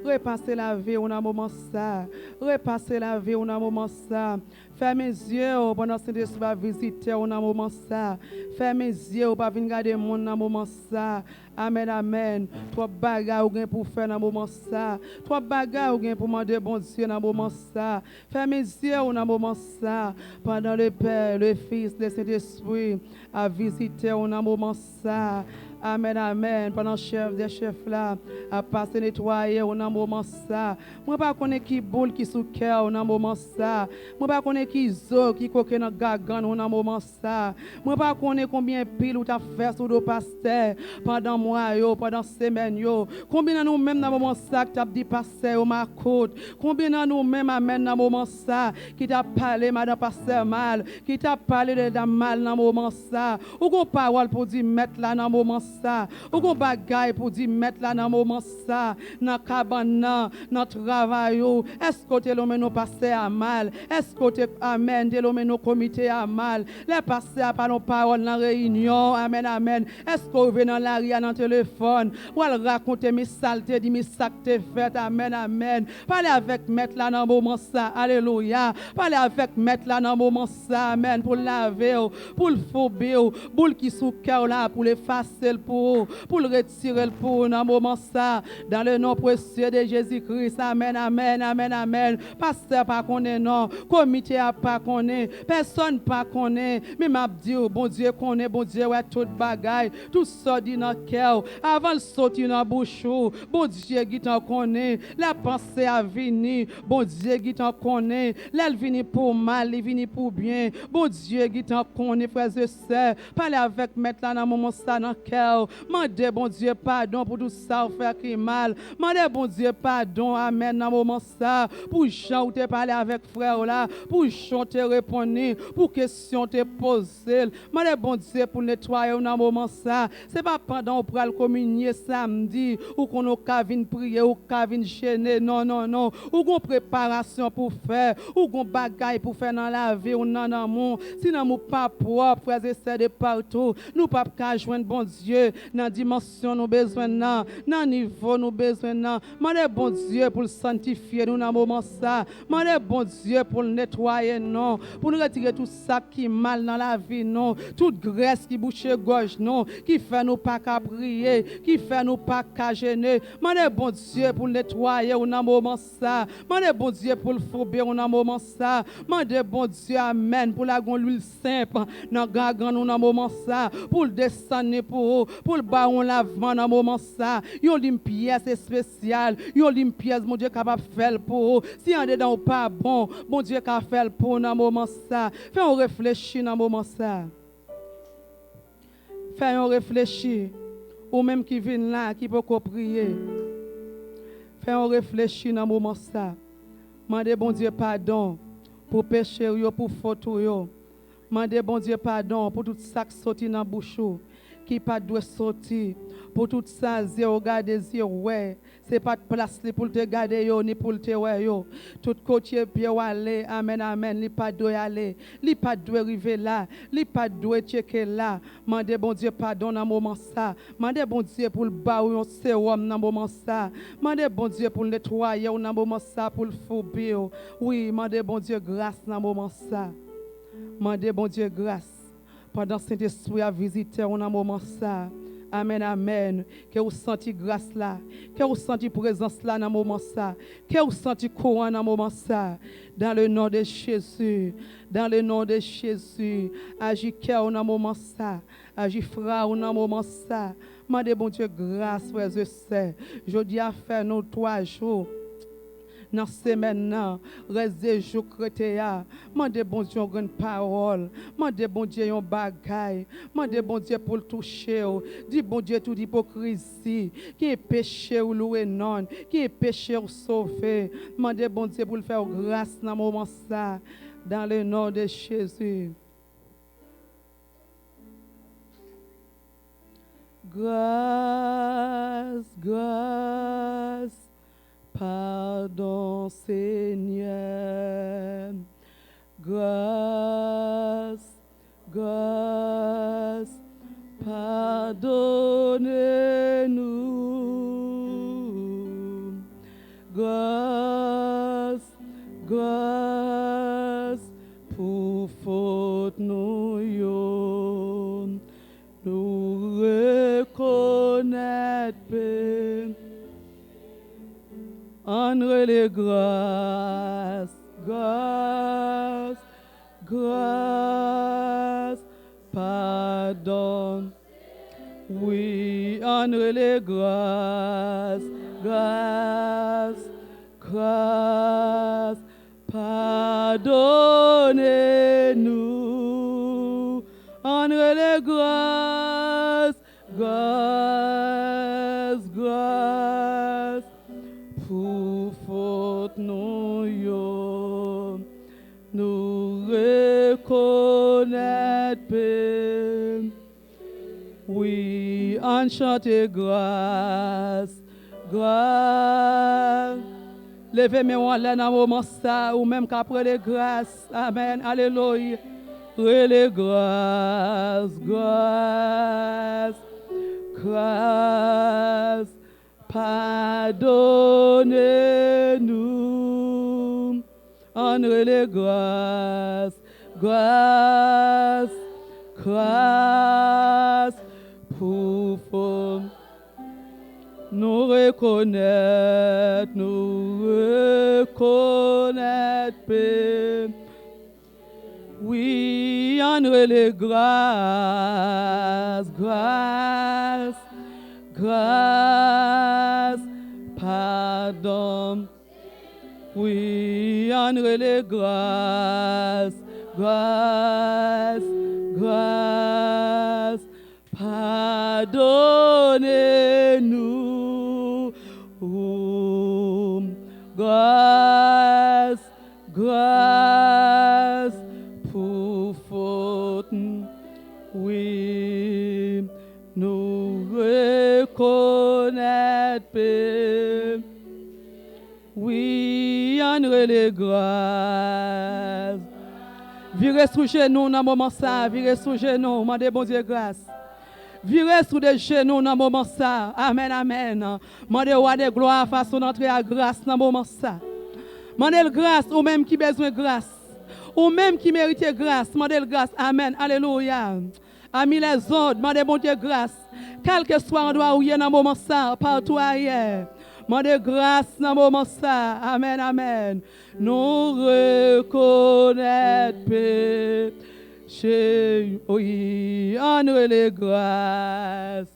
repasser la vie on a moment ça, repasser la vie on a moment ça. Ferme mes yeux pendant ce Saint-Esprit va visiter on a moment ça. Ferme mes yeux pas venir regarder monde dans moment ça. Amen, amen. Toi bagarre ou gain pour faire dans moment ça. Toi bagarre ou gain pour demander bon Dieu dans moment ça. Ferme mes yeux on a moment ça. Pendant le Père, le Fils, le Saint-Esprit à visiter on a moment ça. Amen, amen. Pendant chef des chefs là, à passer nettoyer on a moment ça. Moi pas connaître qui boule qui sous cœur on a moment ça. Moi pas connaître qui zo qui coque dans gagan on a moment ça. Moi pas connaître combien pile ou ta fait sous le pasteur pendant mois yo, pendant semaine yo. Combien nous même dans moment ça que t'a dit pasteur au ma côte. Combien nous même amen dans moment ça qui t'a parlé madame pasteur mal, qui t'a parlé de dame mal dans moment ça. Ou gon parole pour dire mettre là dans moment ça, ou qu'on bagaille pour dire mettre là dans moment ça, dans cabane, dans travail. Est-ce que tu l'homme nous passer à mal? Est-ce que tu amen, tu l'homme nous comité à mal? Les passer à pas nos paroles dans réunion, amen, amen. Est-ce que vous venez dans l'arrière dans téléphone, ou elle raconter mes saletés, dit mes sactés fait, amen, amen. Parlez avec mettre là dans moment ça, alléluia. Parlez avec mettre là dans moment ça, amen, pour laver, pour le fouber, pour le qui sous cœur là, pour l'effacer pour le retirer pour dans moment ça dans le nom précieux de Jésus-Christ. Amen, amen, amen, amen. Pasteur pas connaît non, comité a pas connaît, personne pas connaît, mais m'a dit bon Dieu connaît, bon Dieu ouais toute bagaille, tout ça dit dans cœur avant de sortir dans bouche. Bon Dieu qui t'en connaît, la pensée a venir, bon Dieu qui t'en connaît, elle vient pour mal, elle vient pour bien. Bon Dieu qui t'en connaît, frères et sœurs, parlez avec mettre là dans moment ça dans cœur. Mandez bon Dieu pardon pour tout ça ou faire qui mal. Mandez bon Dieu pardon, amen, dans moment ça. Pour Jean ou te parler avec frère là, pour Jean te répondre, pour question te poser. Mandez bon Dieu pour nettoyer dans moment ça. C'est pas pendant qu'on pral communier samedi ou qu'on a venir prier ou qu'on venir gêner. Non, non, non. Ou qu'on préparation pour faire, ou qu'on bagaille pour faire dans la vie ou dans l'amour. Sinon nous pas propre, frères et sœurs de partout. Nous pas qu'à joindre bon Dieu dans la dimension nous besoin dans le niveau nous besoin dans. Mandez bon Dieu pour le sanctifier nous dans moment ça. Mandez bon Dieu pour le nettoyer non, pour nous retirer tout ça qui est mal dans la vie non, toute graisse qui bouche gorge non, qui fait nous pas qu'à prier, qui fait nous pas qu'à gêner. Mandez bon Dieu pour le nettoyer dans moment ça. Mandez bon Dieu pour le fouber dans moment ça. Mandez bon Dieu amen pour la l'huile simple dans gagan nous dans moment ça, pour le descendre pour le baron lavement dans moment ça. Yon une pièce spéciale, yon une pièce mon Dieu capable faire pour. Si on dedans pas bon, bon Dieu capable faire pour dans moment ça. Fais on réfléchir dans moment ça. Fais on réfléchir ou même qui vient là qui peut prier. Fais on réfléchir dans moment ça. Mandez bon Dieu pardon pour péché yo, pour faute yo. Mandez bon Dieu pardon pour tout ça qui sorti dans bouche qui pas doit sortir. Pour tout ça, zéro garder zéro ouais. C'est pas de place pour te garder yo ni pour te ouais yo. Tout côté bien aller, amen amen, li pas doit aller, li pas doit arriver là, li pas doit checker là. Mandez bon Dieu pardon dans moment ça. Mandez bon Dieu pour le baou un sérum dans moment ça. Mandez bon Dieu pour le nettoyer dans moment ça, pour le fouber. Oui, mandez bon Dieu grâce dans moment ça. Mandez bon Dieu grâce. Pendant Saint-Esprit a visité on a moment ça. Amen, amen. Que vous sentez grâce là. Que vous sentez présence là dans moment ça. Que vous sentez courant dans moment ça. Dans le nom de Jésus. Dans le nom de Jésus. Agis cœur dans moment ça. Agis frère dans moment ça. Mandez bon Dieu grâce, frères et sœurs. Je dis à faire nos 3 jours. dans semaine, reste des jours crétés. Mande bon Dieu une grande parole. Mande bon Dieu un bagaille. Mande bon Dieu pour le toucher. Dis bon Dieu toute hypocrisie. Qui est péché ou loué non. Qui est péché ou sauvé. Mande bon Dieu pour le faire grâce dans le moment ça. Dans le nom de Jésus. Grâce, grâce, pardon Seigneur. Grâce, grâce, pardonnez-nous. Grâce, grâce, pour faute nous yo. Nous reconnaître entre les grâces, grâce, grâce, pardon. Oui, entre les grâces, grâce, grâce, pardonnez-nous. Entre les grâces, grâce, grâce, pour faute nous yo, nous reconnaître. Oui, enchanté grâce, grâce. Levez-moi là dans le moment ça, ou même qu'après les grâces. Amen, alléluia. Les grâce, grâce, grâce, pardonnez-nous. Entre les grâces, grâce, grâce, pour nous reconnaître, oui, entre les grâces, grâce, grâce, pardon. Oui, entre les grâces, grâce, grâce, pardonnez-nous. Oh, grâce, grâce, pour faute, oui, nous reconnaître, oui, entre les grâces. Virez sous genoux dans le moment ça, virez sous genoux, demandez bon Dieu grâce. Virez sous des genoux dans le moment ça, amen, amen. Demandez roi de gloire façon d'entrer à grâce dans le moment ça. Demandez grâce ou même qui besoin de grâce. Ou même qui mérite grâce, demandez grâce. Amen. Alléluia. Amis les autres, demandez bon Dieu grâce. Quel que soit l'endroit où il y a dans le moment ça, partout ailleurs. Demandez grâce dans le moment ça. Amen, amen. Nous reconnaître péché. Oui, entre les grâces.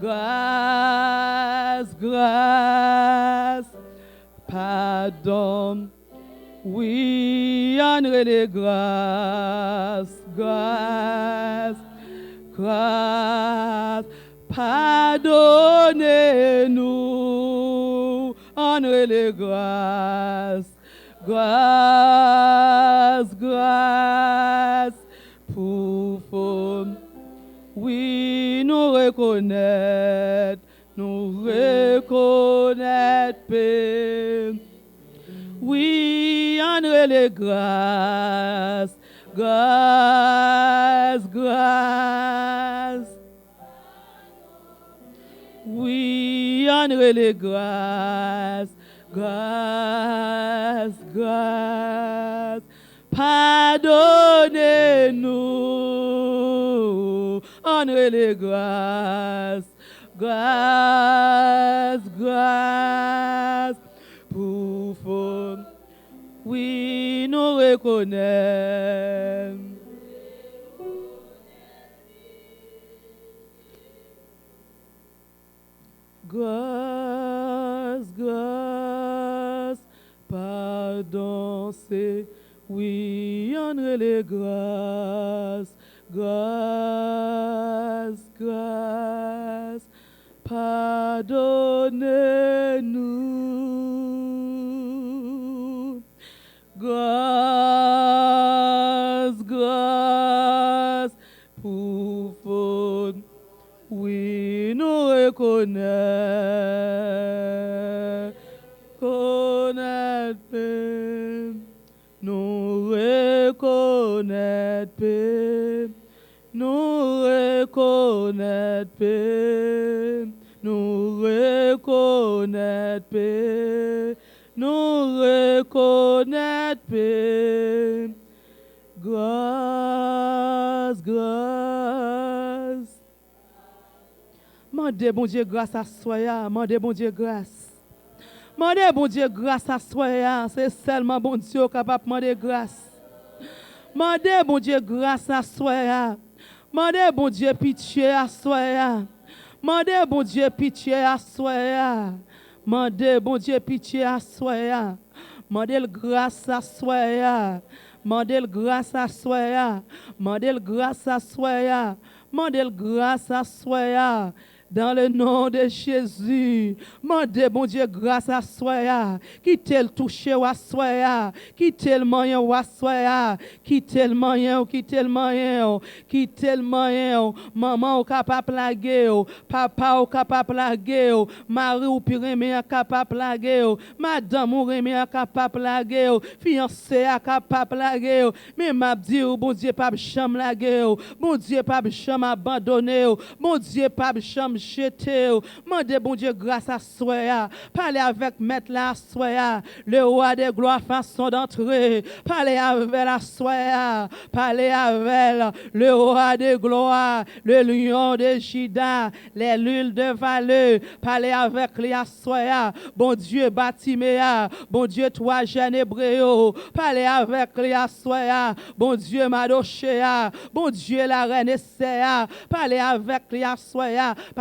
Grâce, grâce, pardon. Oui, entre les grâces, grâce, grâce, pardonnez-nous, entre les grâces, grâce, grâce, pour forme. Oui, nous reconnaître, oui, entre les grâces, grâce, grâce. Oui, entre les grâces, grâce, grâce. Pardonnez-nous, entre les grâces, grâce, grâce. Pour forme, oui, nous reconnaître. Grâce, grâce, danser. Oui, André les grâces, grâce, grâce. Pardonnez-nous. Grâce, grâce, pour faute. Oui, nous reconnaître, nous reconnaître, nous reconnaître, nous reconnaître, nous reconnaître. Grâce, grâce. Mandez bon Dieu grâce à soi, mandez bon Dieu grâce. Mandez bon Dieu grâce à soi, c'est seulement bon Dieu capable de demander grâce. Mandez bon Dieu grâce à soi. Mandez bon Dieu pitié à soi. Mandez bon Dieu pitié à soi. Mandez bon Dieu pitié à soi. Mandez grâce à soi. Mandez grâce à soi. Mandez grâce à soi. Mandez grâce à soi. Dans le nom de Jésus, mandez bon Dieu grâce à soi, quittez le toucher à soi, quittez le moyen à soi, quittez le moyen, quittez le moyen, quittez le moyen, maman ou capable plaguer, papa ou capable plaguer, mari ou piremé capable plaguer, madame ou remé capable plaguer, fiancé capable plaguer, mais m'a dit bon Dieu pas chambre plaguer, bon Dieu pas chambre abandonner, bon Dieu pas chambre jeter, mandez bon Dieu grâce à soi, parlez avec maître la soi, le roi des gloires façon d'entrer, parlez avec la soi, parlez avec le roi des gloires, le lion de Juda, les l'huile de valeur, parlez avec les soi, bon Dieu Batiméa, bon Dieu toi jeune hébreu, parlez avec les soi, bon Dieu Madochéa, bon Dieu la reine Esséa, parlez avec les soi,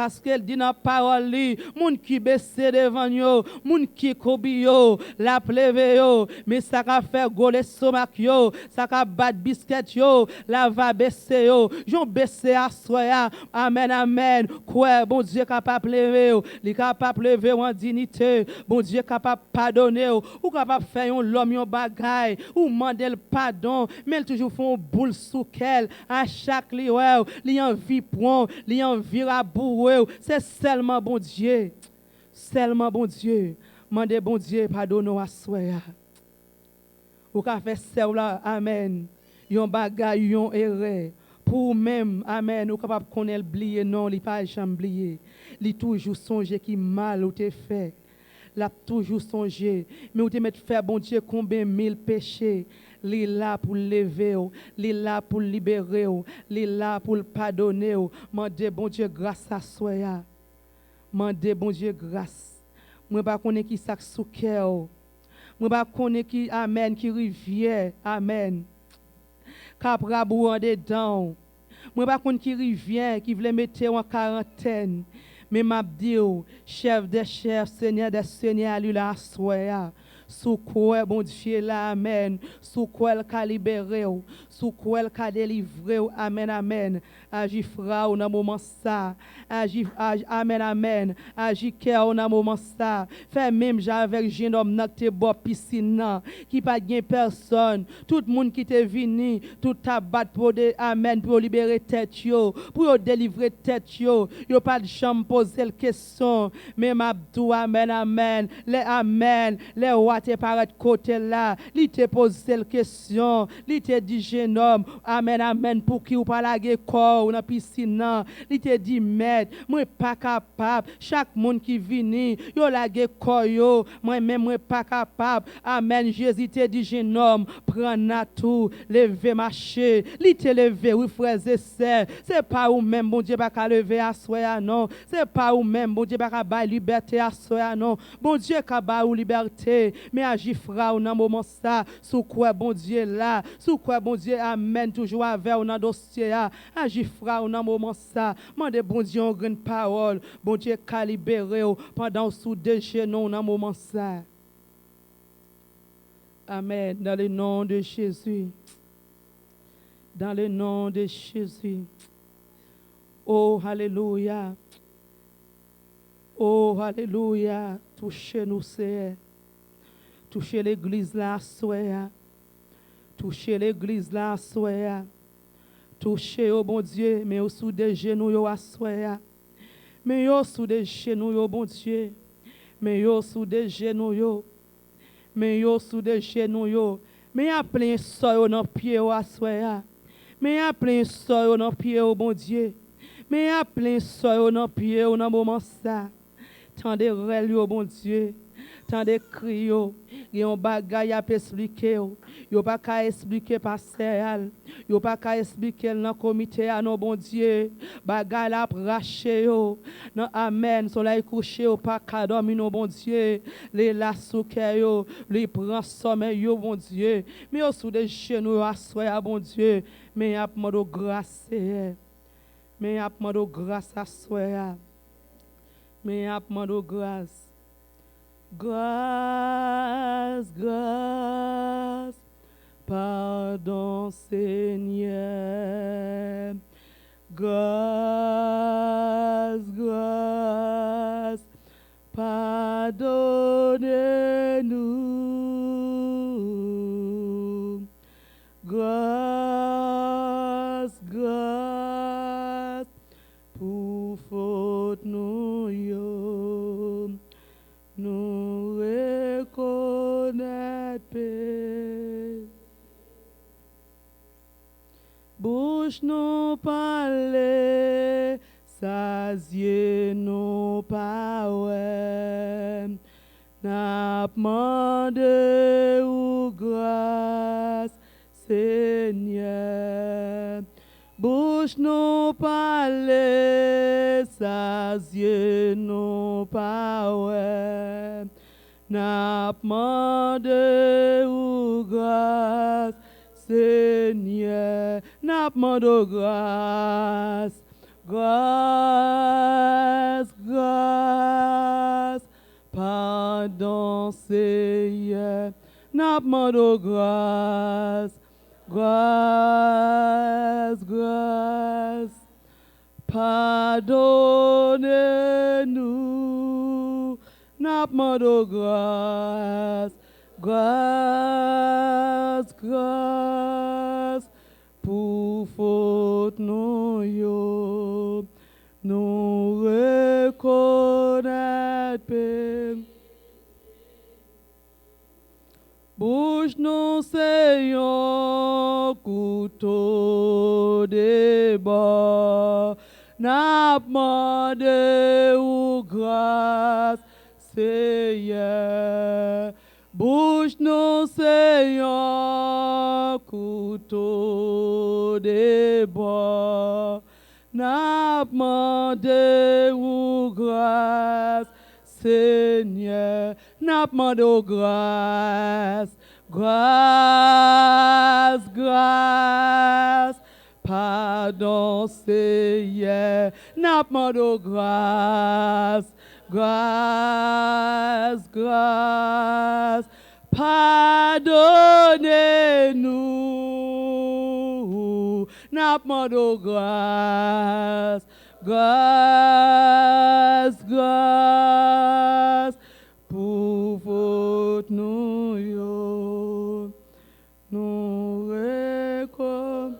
parce qu'elle dit dans la parole, moun qui baisse devant yo, moun qui kobio, la pleve yo, mais ça va faire goler somak yo, ça va battre biscuit yo, la va baisser yo, j'on baisser à soya, amen, amen, quoi, bon Dieu capable lever yo, li capable lever en dignité, bon Dieu capable pardonner ou capable faire un l'homme yon bagay, ou demander le pardon, mais elle toujours font boule sous qu'elle, à chaque li ouais, li envie point, li envie raboué, c'est seulement bon Dieu. Seulement bon Dieu. Mandez bon Dieu pardonne à soi. Ou ka fait ça amen. Yon bagay yon erreur. Pour même amen, ou capable connaître oublier non, li pas jamais oublier. Li toujours songer qui mal ou te fait. L'a toujours songé, mais ou te mettre faire bon Dieu combien mille péchés. Li là pour lever, li là pour libérer, li là pour pardonner. Mandez bon Dieu grâce à soi. Mandez bon Dieu grâce. Moi pas connais qui ça sous cœur. Moi pas connais qui amen qui rivière, amen. Capra bou en dedans. Moi pas connais qui rivière qui voulait mettre en quarantaine. Mais m'a dit, chef des chefs, Seigneur des seigneurs, lui la soya. Sous quoi, bon Dieu, là, amen. Sous quoi elle a libéré, sous quoi elle a délivré, amen, amen. Agis frère, dans moment ça. Agis, amen, amen. Agis cœur, dans moment ça. Fait même, j'avais jeune homme dans tes bois piscine, qui pas de personne. Tout le monde qui t'est venu, tout tabac pour amen, pour libérer tête, yo, pour délivrer tête, yo. Yo pas de chambre poser la question. Mais m'abdou, amen, amen. Les amen, les rois te paraît côté là, li te pose la question, li te dit jeune homme, amen, amen, pour qui ou pas la corps ou dans piscine, li te dit maître, moi pas capable, chaque monde qui vini, yo la corps yo, moi même moi pas capable, amen, Jésus te dit jeune homme, prends na tout, lever marcher, li te lever, oui frères et sœurs, c'est pas ou même bon Dieu pas qu'à lever à soi non, c'est pas ou même bon Dieu pas qu'à bailler liberté à soi non, bon Dieu qu'à bailler liberté, mais agis frère dans moment ça, sous quoi bon Dieu là, sous quoi bon Dieu amen toujours avec ou dans dossier là, agis frère dans moment ça, mandez bon Dieu en grande parole, bon Dieu qu'a libéré pendant sous deux genoux dans moment ça. Amen. Dans le nom de Jésus. Dans le nom de Jésus. Oh, alléluia. Oh, alléluia. Touchez-nous, Seigneur. Touchez l'église là, soya. Touchez l'église là, soya. Touchez, oh bon Dieu, mais au sous des genoux, yo soya. Mais au sous des genoux, yo bon Dieu. Mais au sous des genoux, yo. Mais yo sous des genoux, yo. Mais y a plein soyo dans pied, yo soya. Mais y a plein soyo dans pied, oh bon Dieu. Mais y a plein soyo dans pied, oh dans moment ça. Tant de rêves, oh bon Dieu. Tant de cris, yo bagay a expliquer yo pas qu'à expliquer pasteur yo pas qu'à expliquer dans comité à non bon Dieu bagay la raché yo non amen soleil couché yo pas qu'à dormir non bon Dieu les la souke yo les prend sommeil yo bon Dieu mais yo sous des genoux assoya bon Dieu mais a demande grâce mais a demande grâce assoya mais a demande grâce. Grâce, grâce, pardon Seigneur. Grâce, grâce, pardonnez-nous. Grâce, grâce, pour faute nous yo. Nous reconnaître paix. Bouche nous parler, sasier nous paroles. N'a demandé ou grâce, Seigneur. Bouche nous parler, sasier nous paroles. N'a demandé ou grâce, Seigneur. N'a demandé grâce, grâce, grâce. Pardon, Seigneur. N'a demandé grâce. Grâce, grâce, pardonnez-nous, n'a demandé grâce, grâce, grâce, pour faute nous yo, nous reconnaître paix. Bouche nous Seigneur, couteau de bord, n'a demandé ou grâce, Seigneur. Bouche nous Seigneur, couteau de bord, n'a demandé ou grâce, Seigneur, n'a demandé grâce, grâce, grâce, pardon, Seigneur, n'a demandé grâce, grâce, grâce, pardonnez-nous, n'a demandé grâce, grâce, grâce, pour faute nous yo, nous reconnaissons.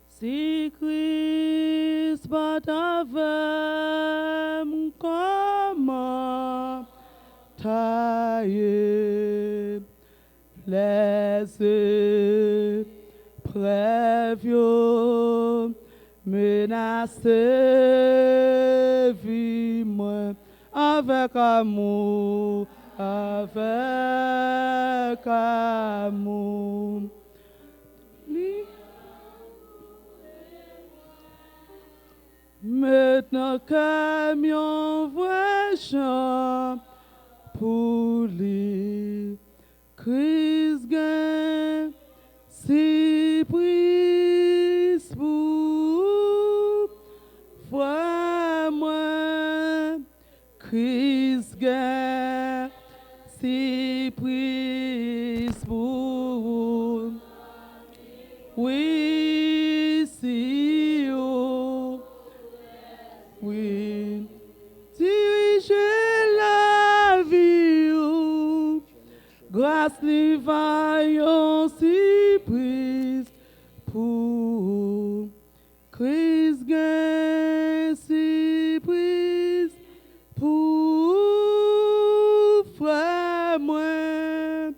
Si Christ bat avec comment tailler, laissez prévieux, menacé, vis-moi avec amour, avec amour. Maintenant camion vrai chant pour lui, Christ gagne, si prise pour moi, Christ gagne. Oui, si, oh. Oui, diriger la vie, oh. Grâce les vaillants si prise pour Christ gain si prise pour frère moi.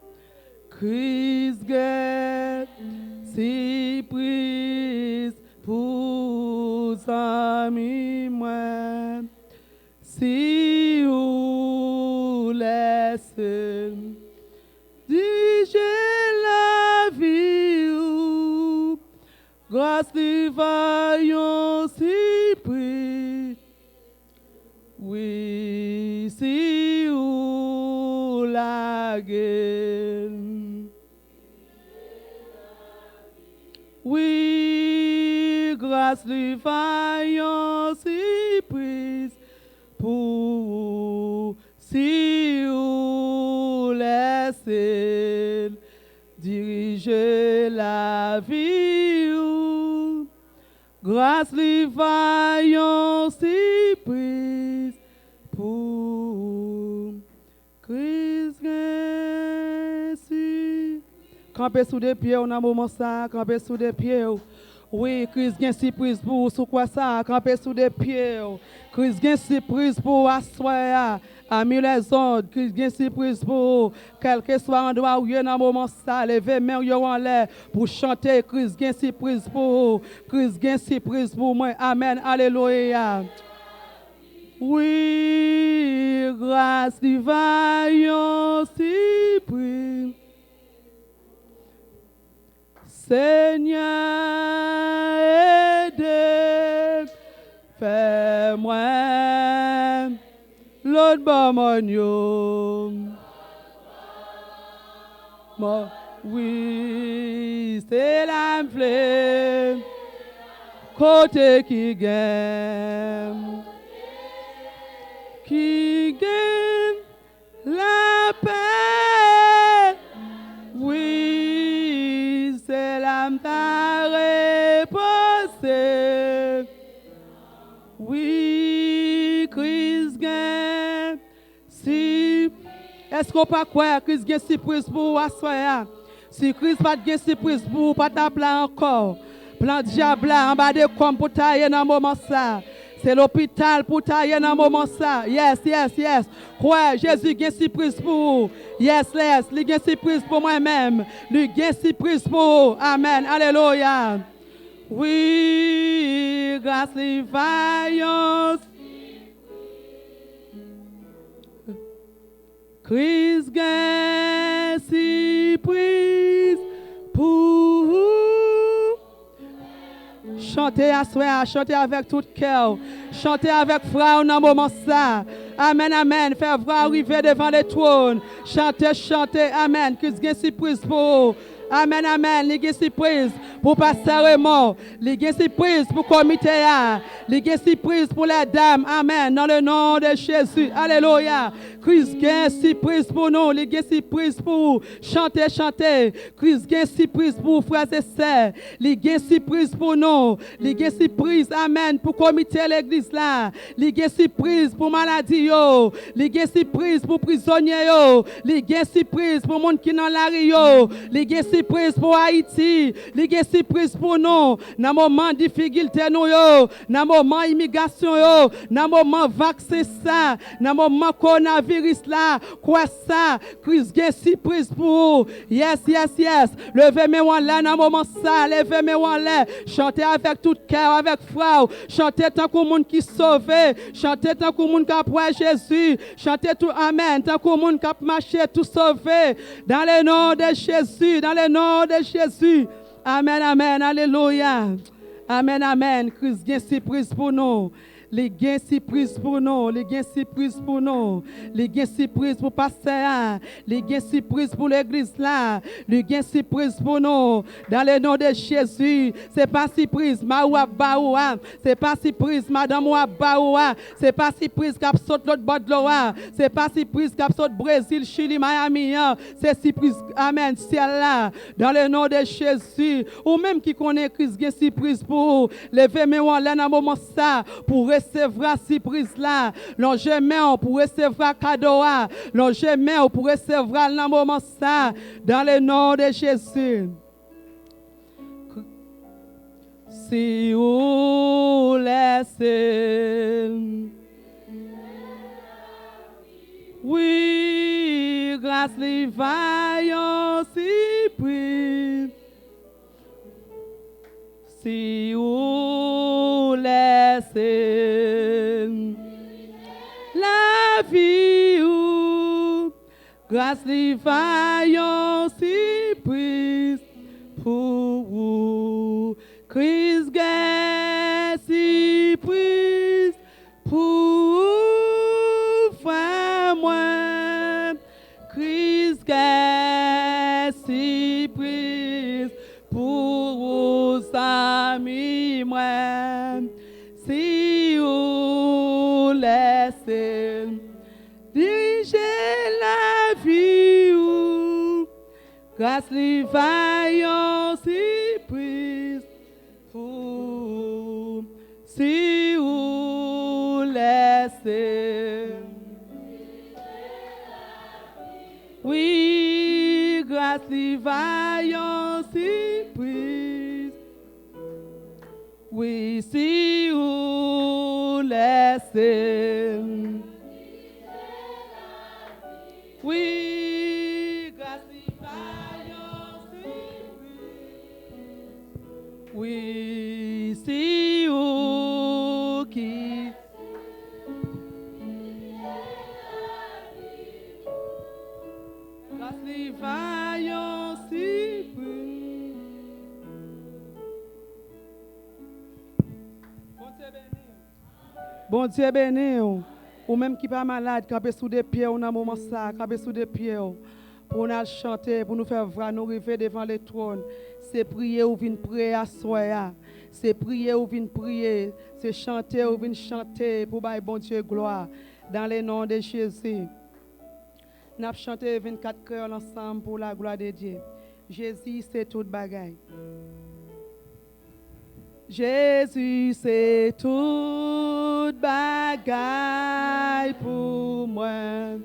Christ gain si prise pour amis moi. Si vous laissez diriger la vie, ou grâce les vaillants si pris. Oui, si vous la gueule. Oui, grâce les vaillants si pris. Pour si vous laissez diriger la vie, ou grâce les vaillants si prise pour Christ si. Campez sous des pieds, on a un moment ça, campez sous des pieds. Oui, Christ gagne surprise pour sous quoi ça, camper sous des pieds. Christ gagne surprise pour asseoir amis les autres. Christ gagne surprise pour quel que soit endroit où il y a un moment ça, lever main en l'air pour chanter. Christ gagne surprise pour Christ gagne surprise pour moi. Amen. Alléluia. Oui, grâce divine surprise. Seigneur, aide, fais-moi l'autre bon oui, c'est la flemme, côté qui gagne la paix, oui, c'est l'âme ta réponse. Oui, Christ gagne. Si, est-ce qu'on peut croire que Christ gagne surprise pour assoya? Si Christ pas gagne surprise pour pas t'appeler encore. Plan diable en bas de comme pour tailler dans moment ça. C'est l'hôpital pour tailler dans moment ça. Yes, yes, yes. Quoi, Jésus gagne surprise pour. Yes, yes. Il gagne surprise pour moi-même. Il gagne surprise pour. Amen. Alléluia. Oui, grâce les vaillants. Christ gagne surprise pour. Chantez à soi, chantez avec tout cœur. Chantez avec frère dans le moment ça. Amen, amen. Faire frère arriver devant le trône. Chantez, chantez, amen. Que ce surprise pour vous. Amen, amen. Les surprise pour passer mort. Les surprise pour comité. Les surprise pour les dames. Amen. Dans le nom de Jésus. Alléluia. Christ gagne surprise pour nous. Les surprise pour chanter, chanter. Christ gagne surprise pour frères et sœurs. Les surprise pour nous. Les surprise, amen, pour comité l'église là. Les surprise pour maladie yo. Les surprise pour prisonniers yo. Les surprise pour monde qui dans la rio. Les surprise pour Haïti, les surprise pour nous, dans moment difficulté nous yo, dans moment immigration yo, dans moment vaccin ça, dans moment coronavirus là, quoi ça, Christ gagne surprise pour. Yes, yes, yes. Levez mes mains là dans moment ça, levez mes mains là, chantez avec tout cœur, avec foi, chantez tant que monde qui sauvé, chantez tant que monde qui a pris Jésus, chantez tout amen, tant que monde qui a marché tout sauvé dans le nom de Jésus, dans le nom de Jésus. Amen, amen, alléluia. Amen, amen. Christ gagne surprise pour nous. Les gains surprises pour nous, les gains surprises pour nous, les gains surprises pour pasteur, les gains surprises pour l'église là, les gains surprises pour nous. Dans le nom de Jésus, c'est pas surprise, Maoua Baoua, c'est pas surprise, Madame Baoua, c'est pas surprise qu'à saute l'autre bord de l'eau, c'est pas surprise qu'à saute Brésil, Chili, Miami, c'est surprise, amen, ciel là, dans le nom de Jésus, ou même qui connaît Christ, gain surprise pour lever mes mains là dans moment ça, pour recevoir surprise là, l'on jamais pour recevoir cadeau là, l'on jamais pour recevoir dans moment ça, dans le nom de Jésus. Si vous laissez, oui, grâce les vaillants surprise. Si vous laissez la vie ou grâce les vaillants surprise pour vous. Christ gagne surprise pour faire moi. Christ gagne surprise pour vos amis moi. Si vous laissez diriger la vie ou grâce les vaillants surprise pour si vous laissez. Oui, grâce les vaillants surprise. Oui, si vous laissez. Oui, grâce les vaillants surprise. Oui, si vous qui. Grâce les vaillants surprise. Bon Dieu béni, ou même qui pas malade, camper sous des pieds, on a un moment ça, camper sous des pieds, pour nous chanter, pour nous faire voir, nous arriver devant le trône. C'est prier ou venir prier à soi, c'est prier ou venir prier, c'est chanter ou venir chanter pour bailler bon Dieu gloire, dans le nom de Jésus. Nous avons chanté 24 chœurs ensemble pour la gloire de Dieu. Jésus, c'est toute bagaille. Jésus, c'est toute bagaille pour moi.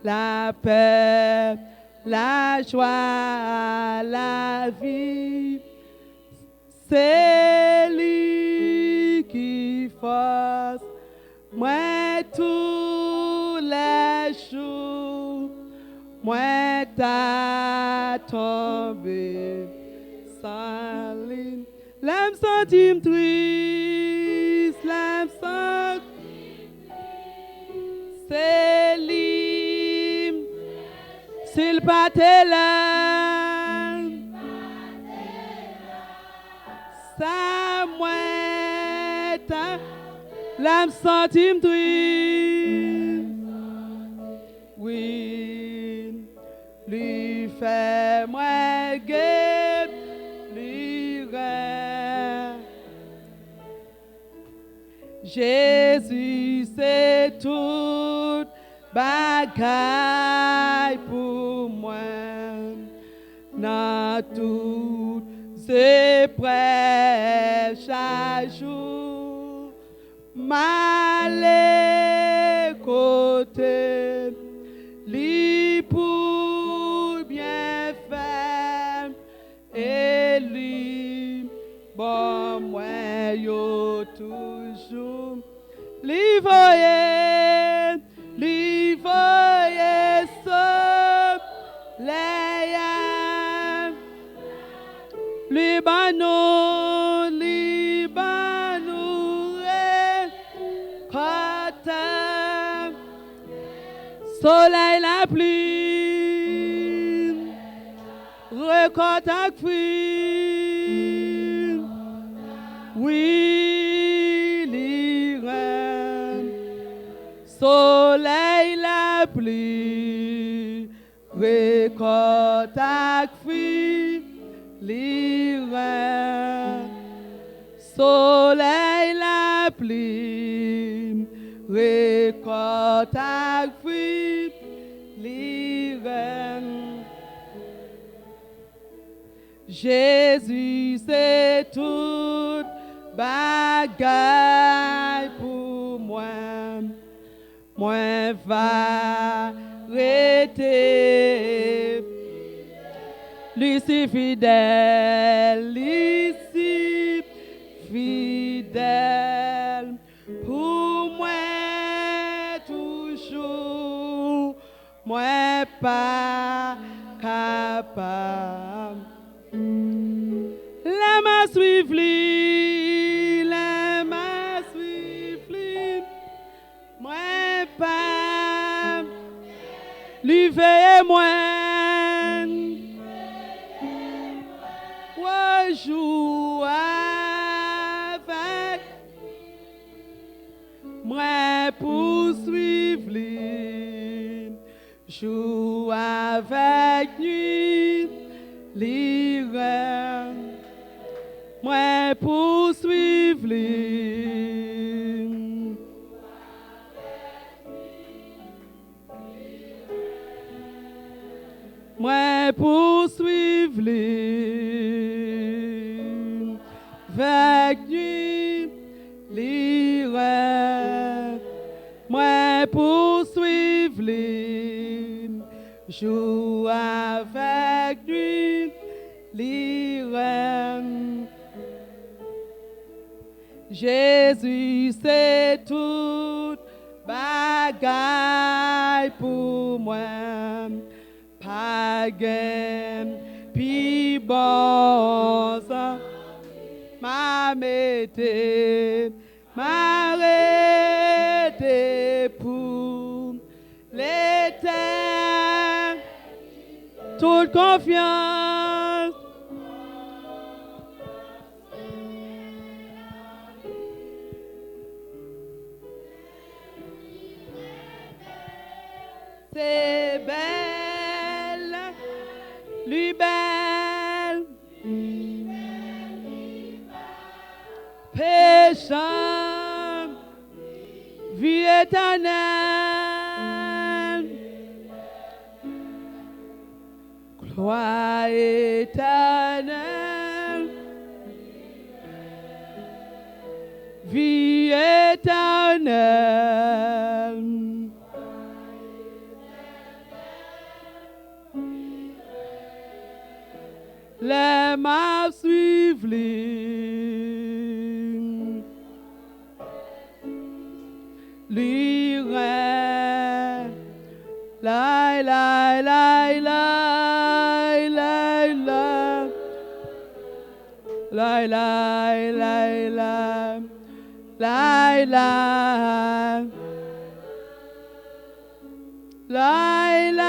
La paix, la joie, la vie. C'est lui qui force moi tous les jours. Moi t'as tombé sans ligne. L'âme sentim triste, l'âme sentim c'est libre. S'il pas t'es là, ça moi t'as l'âme sentim triste. Oui, lui fait moi guette, lui rend. Jésus, c'est toute bagaille pour moi. Dans toutes épreuves chaque jour, mal côté, lui pour bien faire, et lui, bon, moi, yo toujours, lui voyez, sauve les âmes, lui banou, soleil la pluie, récolte à fruit, oui, l'ira, pluie, récolte ak fruit, l'hiver. Soleil, la pluie, récolte ak fruit, l'hiver. Jésus, c'est tout bagaille pour moi. Moi va rester. Lui si fidèle, lui si fidèle. Pour moi toujours, moi pas capable. La main suivre lui, la main suivre lui, moi pas lui veille moi, ouais joue avec moi poursuivre lui, joue avec lui. L'hiver, moi poursuivre lui. Moi poursuivre lui. Avec lui, l'hiver, moi poursuivre lui. Joue avec lui, l'hiver. Jésus, c'est tout bagaille pour moi. Pas gain, puis bon sang, m'a mette, m'a arrêté pour l'éternel. Toute confiance. C'est belle, lui belle, péchant, vie éternelle, gloire éternelle, vie éternelle. Les mains suivent lui rêve, la la la la la la la la la la la la la la la. La la la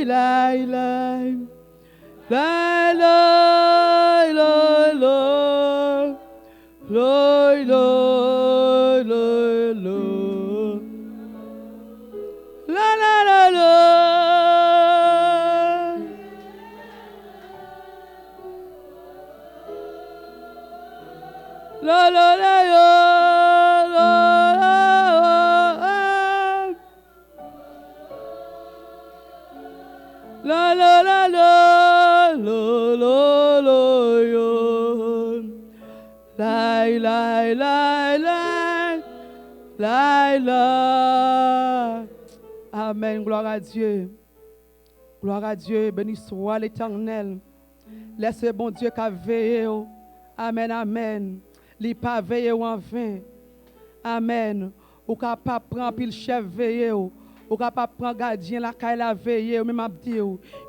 la la la la la la la la la la la la la la lo lo lo yo lai lai lai lai lai la. Amen. Gloire à Dieu. Gloire à Dieu. Béni soit l'Éternel. Laisse bon Dieu qu'a veillé. Amen. Amen. Li pas veillé en vain. Amen. Ou capable prendre pile chef veillé. Ou capable prendre gardien la caille la veillé. Même abdi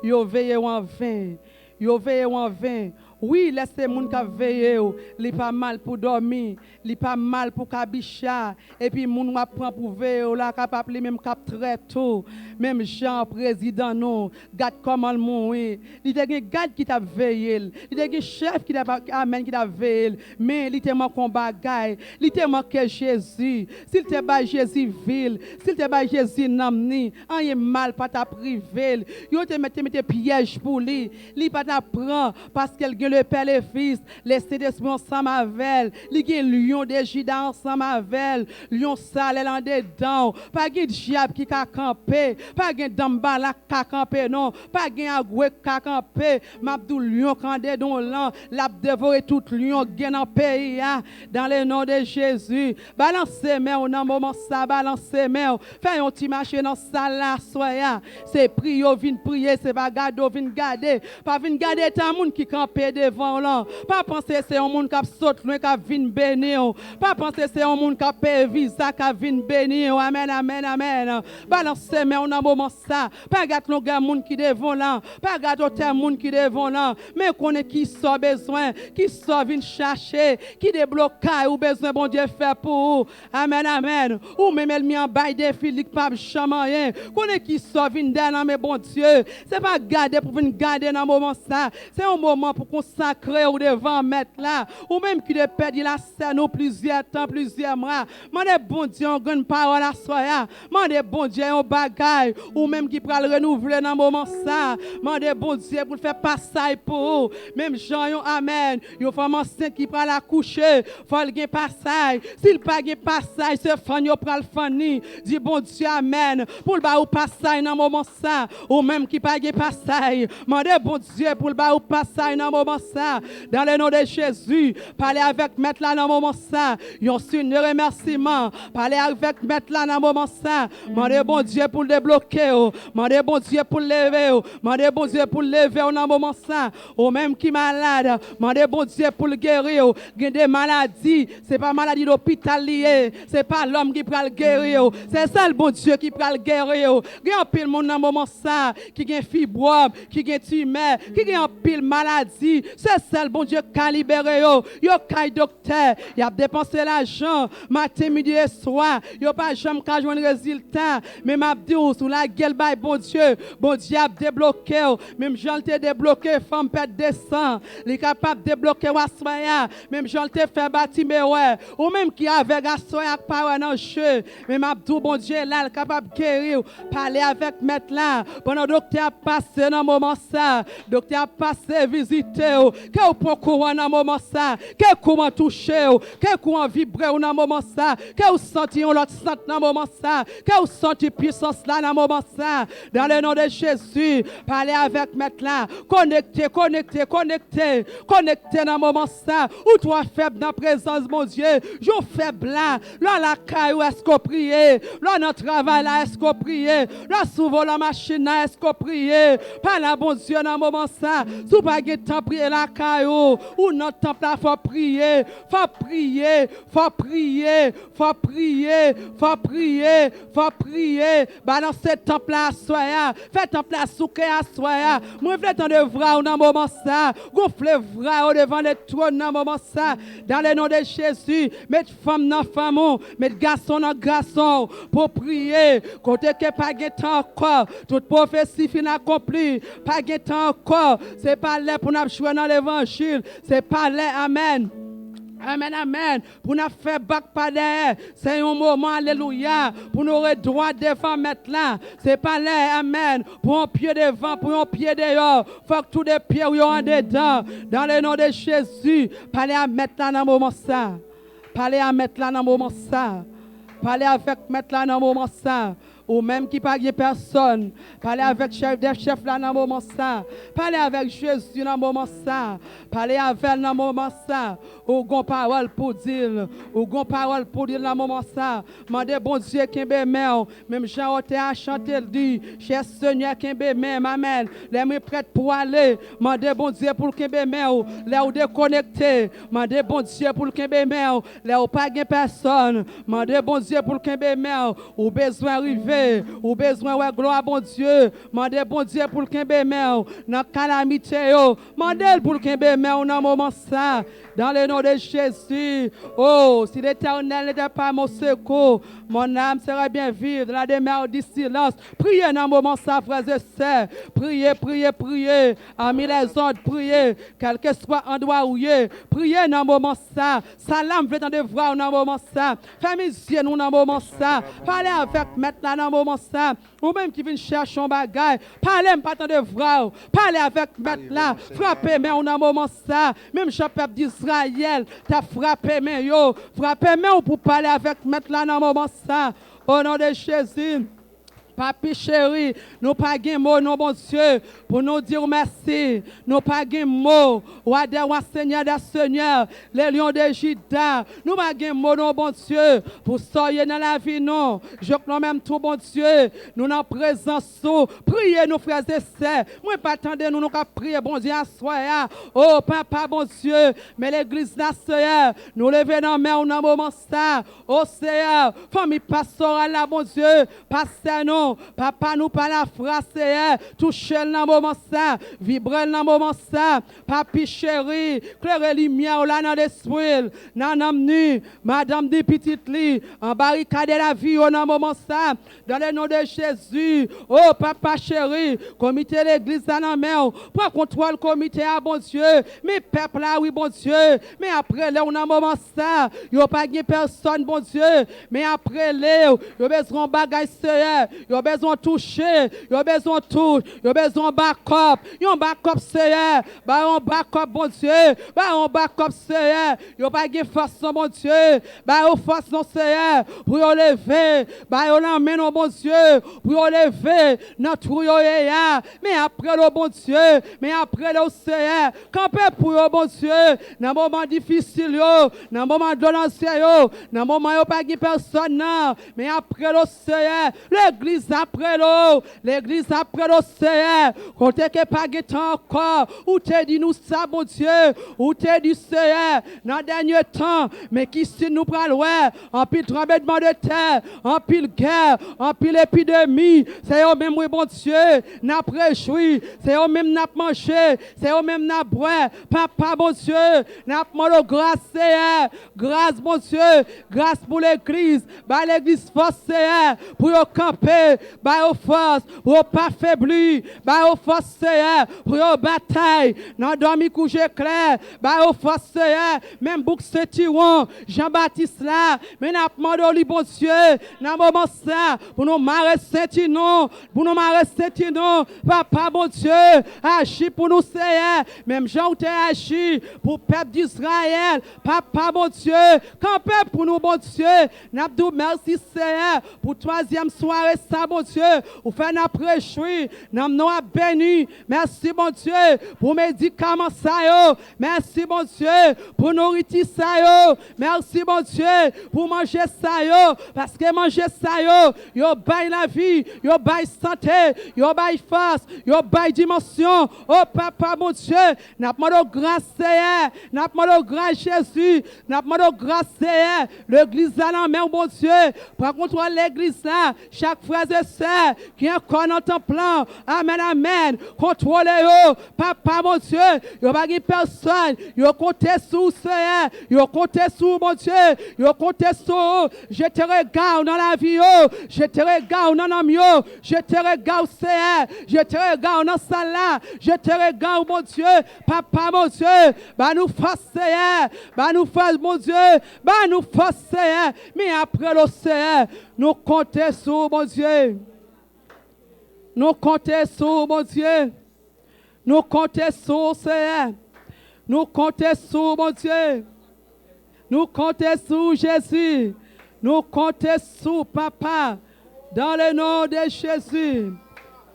yo veillé en vain. Yo veillé en vain. Oui, laissez moun ka veiller, li pas mal pour dormir, li pas mal pour kabicha, et puis moun wap prend pour veiller, là capable même cap très tôt, même Jean président non, garde comment le mourir, il te gen garde qui t'a veillé, il te gen chef qui t'a amen qui t'a veillé, mais il te manque un bagay, il te manque Jésus, s'il te ba Jésus ville, s'il te ba Jésus namni, rien mal pas t'a privé, yo te mette piège pour lui, li pas t'a prend parce qu'elle gen le Père et Fils, les Saint-Esprit ensemble avec elle, li gen lion de Juda ensemble avec elle, lion sale elle en dedans, pas gen diable qui ka camper, pas gen damba la ka camper non, pas gen agwe ka camper, m'abdou lion quand dedans là, l'a dévorer tout lion gen en pays dans le nom de Jésus. Balancez main dans moment ça, balancez main, fais un petit marché dans salle là soya, c'est prier vinn prier, c'est pas garder vinn garder, pas vinn garder tant monde qui camper devant là, pas penser c'est un monde qui saute loin qui vinn bénir, pas penser c'est un monde qui paye visa qui vinn bénir. Amen amen amen. Balancez main dans moment ça, pas garder nos gars monde qui devant là, pas garder autant monde qui devant là, mais connaît qui sort besoin, qui sort vinn chercher, qui débloque ou besoin bon Dieu fait pour. Amen amen. Ou même elle mis en bail des filles pas chamayen, connaît qui sort vinn dans mais bon Dieu, c'est pas garder pour venir garder dans moment ça, c'est un moment pour consacrer au devant mettre là, ou même qui de perdre la scène plusieurs temps, plusieurs mois. Mandez bon Dieu une grande parole à soya, mandez bon Dieu un bagage, ou même qui pourra le renouveler dans moment ça, mandez bon Dieu pour faire passer pour eux. Même Jean, amen, une femme enceinte qui prend la coucher, faut le passage, s'il pas gain passage, ce fan yo pral fani, dit bon Dieu amen, pour le ba ou passage dans moment ça, ou même qui pas gain passage, mandez bon Dieu pour le ba ou passage dans moment ça, dans le nom de Jésus, parlez avec maître là dans moment ça, yon signe de remerciement, parlez avec maître là dans moment ça, mandez bon Dieu pour le débloquer, mandez bon Dieu pour le lever, mandez bon Dieu pour le lever dans moment ça, ou même qui malade, mandez bon Dieu pour le guérir, gen des maladies, c'est pas maladie d'hôpital lié, c'est pas l'homme qui peut le guérir, c'est ça le bon Dieu qui peut le guérir. Gen un pile monde dans moment ça, qui gen fibrome, qui gen tumeur, qui gen un pile maladie, c'est ça le bon Dieu qui a libéré yo kay docteur, y a dépensé l'argent matin midi et soir, yo pas jamais ka joindre résultat, mais m'a dit sous la gueule bay bon Dieu a débloqué, même Jean te débloqué femme perd descend, li capable débloquer wassoya, même Jean te fait bâtiment ouais, ou même qui avec assoya pas dans jeu, mais m'a dit bon Dieu là capable guérir, parler avec maître là, pendant docteur a passé dans moment ça, docteur a passé visiter, que ou prend courant dans moment ça, que comment toucher, que comment vibrer dans moment ça, que ou sentir l'autre sent dans moment ça, que ou sentir puissance là dans moment ça, dans le nom de Jésus, parler avec maître là, connecter dans moment ça, ou toi faible dans la présence mon Dieu, je faible là la caille est-ce qu'on prie, là dans le travail là est-ce qu'on prie, là souvent la machine là est-ce qu'on prie, pas la bon Dieu dans moment ça, sous pas de temps prier la caille ou notre temps là faut prier, bah dans ce temps là soya, fait temps là souke à soya, moi fait temps de vrai dans moment ça, gonfler vrai au devant le trône dans moment ça, dans le nom de Jésus, mettre femme dans femme, mettre garçon dans garçon pour prier, côté que pas de temps encore, toute prophétie fin accomplie, pas de temps encore, c'est pas là pour nous jouer dans l'évangile, c'est pas là, amen. Amen, amen. Pour nous faire bac pas derrière. C'est un moment, alléluia. Pour nous droit devant mettre là. C'est pas là, amen. Pour un pied devant, pour un pied dehors. Faut que tous les pieds soient en dedans. Dans le nom de Jésus. Parlez à mettre là dans le moment ça. Parlez à mettre là dans le moment ça. Parlez avec mettre là dans le moment ça. Ou même qui pas de personne, parlez avec chef des chefs là dans le moment ça, parlez avec Jésus dans le moment ça, parlez avec dans le moment ça, ou gon parole pour dire, ou gon parole pour dire dans le moment ça. Mandez bon Dieu qui est même Jean Oté a chanté, il dit, cher Seigneur qui est même, amen. Les mains prêtes pour aller, mandez bon Dieu pour qui est même, les ou déconnectés, mandez bon Dieu pour qui est même, les ou pas de personne, mandez bon Dieu pour qui est même, ou besoin arriver, ou besoin ouais gloire bon Dieu, mandez bon Dieu pour qui est même, dans calamité, mandez pour qui est même dans moment ça. Dans le nom de Jésus, oh, si l'Éternel n'était pas mon secours, mon âme serait bien vive dans la demeure du silence. Priez dans le moment ça, frères et sœurs. Priez, priez, priez. Amis les autres, priez. Quel que soit endroit où il est, priez dans le moment ça. Salam veut de voir dans le moment ça. Faites nous dans le moment ça. Parlez avec maintenant dans le moment ça. Ou même qui vient chercher un bagage. Parlez pas de voir. Parlez avec maintenant. Frappez moi dans le moment ça. Même je peuple d'Israël, t'as frappé mais yo, frappé mais pour parler avec maintenant dans le moment ça. Au nom de Jésus. Papi chéri, nous pas de mots, non, bon Dieu, pour nous dire merci. Nous pas de mots, Seigneur des Seigneurs, les lions de Juda. Nous pas de mots, non, bon Dieu, pour sortir dans la vie, non. Je crois même tout, bon Dieu, nous en présence, priez nos frères et sœurs. Moi, pas attendre, nous pas prier, bon Dieu, à soi. Oh, papa, bon Dieu, mais l'église, la Seigneur, nous levons dans main, dans moment ça. Oh, Seigneur, famille pastorale, là, bon Dieu, pasteur, non. Papa nous pas la phrase, toucher dans moment ça, vibrer dans moment ça, papi chéri, claire lumière là dans l'esprit, dans l'âme madame des petites lits, en barricade la vie dans moment ça, dans le nom de Jésus. Oh papa chéri, comité l'église dans la main, prends contrôle comité à bon Dieu, mais peuple là oui bon Dieu, mais après là on a moment ça, yo pas de personne bon Dieu, mais après là yo besoin bagage sérieux, yo besoin toucher, yo besoin touche, yo besoin backup, yon backup sérieux, bah on backup bon Dieu, bah on backup sérieux, yo pas de façon bon Dieu, bah on force non sérieux, pour yo lever, bah on l'emmène bon Dieu, pour yo lever, notre yo ya, mais après le bon Dieu, mais après le sérieux, camper pour yo bon Dieu, dans moment difficile yo, dans moment dolence yo, dans moment yo pas de personne non, mais après le sérieux, l'église après l'eau, l'église après l'eau, Seigneur, quand t'es pas de temps encore, où t'es dit nous ça, bon Dieu, où t'es dit Seigneur, dans le dernier temps, mais qui si nous prenons loin, en pile tremblement de terre, en pile guerre, en pile épidémie, c'est eux même, oui, bon Dieu, n'a préjoui, c'est eux même n'a mangé, c'est eux même n'a boire, papa, bon Dieu, n'a demandé grâce, Seigneur, grâce, bon Dieu, grâce pour l'église, bah l'église force, Seigneur, pour camper, bah aux forces, pour pas faiblir, bah aux forces, Seigneur, pour aux batailles, dans dormi coucher clair, bah aux forces, Seigneur, même Bouc Saint-Tiron, Jean-Baptiste là, mais n'a demandé bon Dieu, dans moment ça, pour nous marrer Saint-Tinon, pour nous marrer Saint-Tinon, papa, bon Dieu, agis pour nous, Seigneur, même Jean t'es agi pour le peuple d'Israël, papa, bon Dieu, camper pour nous, bon Dieu, n'a dit merci, Seigneur, pour troisième soirée, ça, bon Dieu, ou fait après choui, nous nous béni, merci, bon Dieu, pour médicaments, ça, yo, merci, bon Dieu, pour nourriture, ça, yo, merci, bon Dieu, pour manger, ça, yo, parce que manger, ça, yo baille la vie, yo baille santé, yo baille force, yo baille dimension, oh papa, mon Dieu, n'a pas de grâce, Seigneur, n'a pas de grâce, Jésus, n'a pas de grâce, Seigneur, l'église à la main, bon Dieu, prends contrôle l'église là, chaque frère et sœur qui est encore dans ton plan, amen, amen, contrôlez-yo, papa, mon Dieu, yo pas de personne, yo comptez sur Seigneur, yo comptez sur mon Dieu, yo comptez sur, je te regarde dans la vie, je te regarde dans l'homme, je te regarde, Seigneur, je te regarde dans salle là, je te regarde, mon Dieu, papa, mon Dieu, bah nous force, Seigneur, bah nous force, mon Dieu, bah nous force, Seigneur, mais après le Seigneur, nous comptons sur, mon Dieu, nous comptons sur, mon Dieu, nous comptons sur, Seigneur, nous comptons sur, mon Dieu, nous comptons sur Jésus, nous comptons sur Papa, dans le nom de Jésus,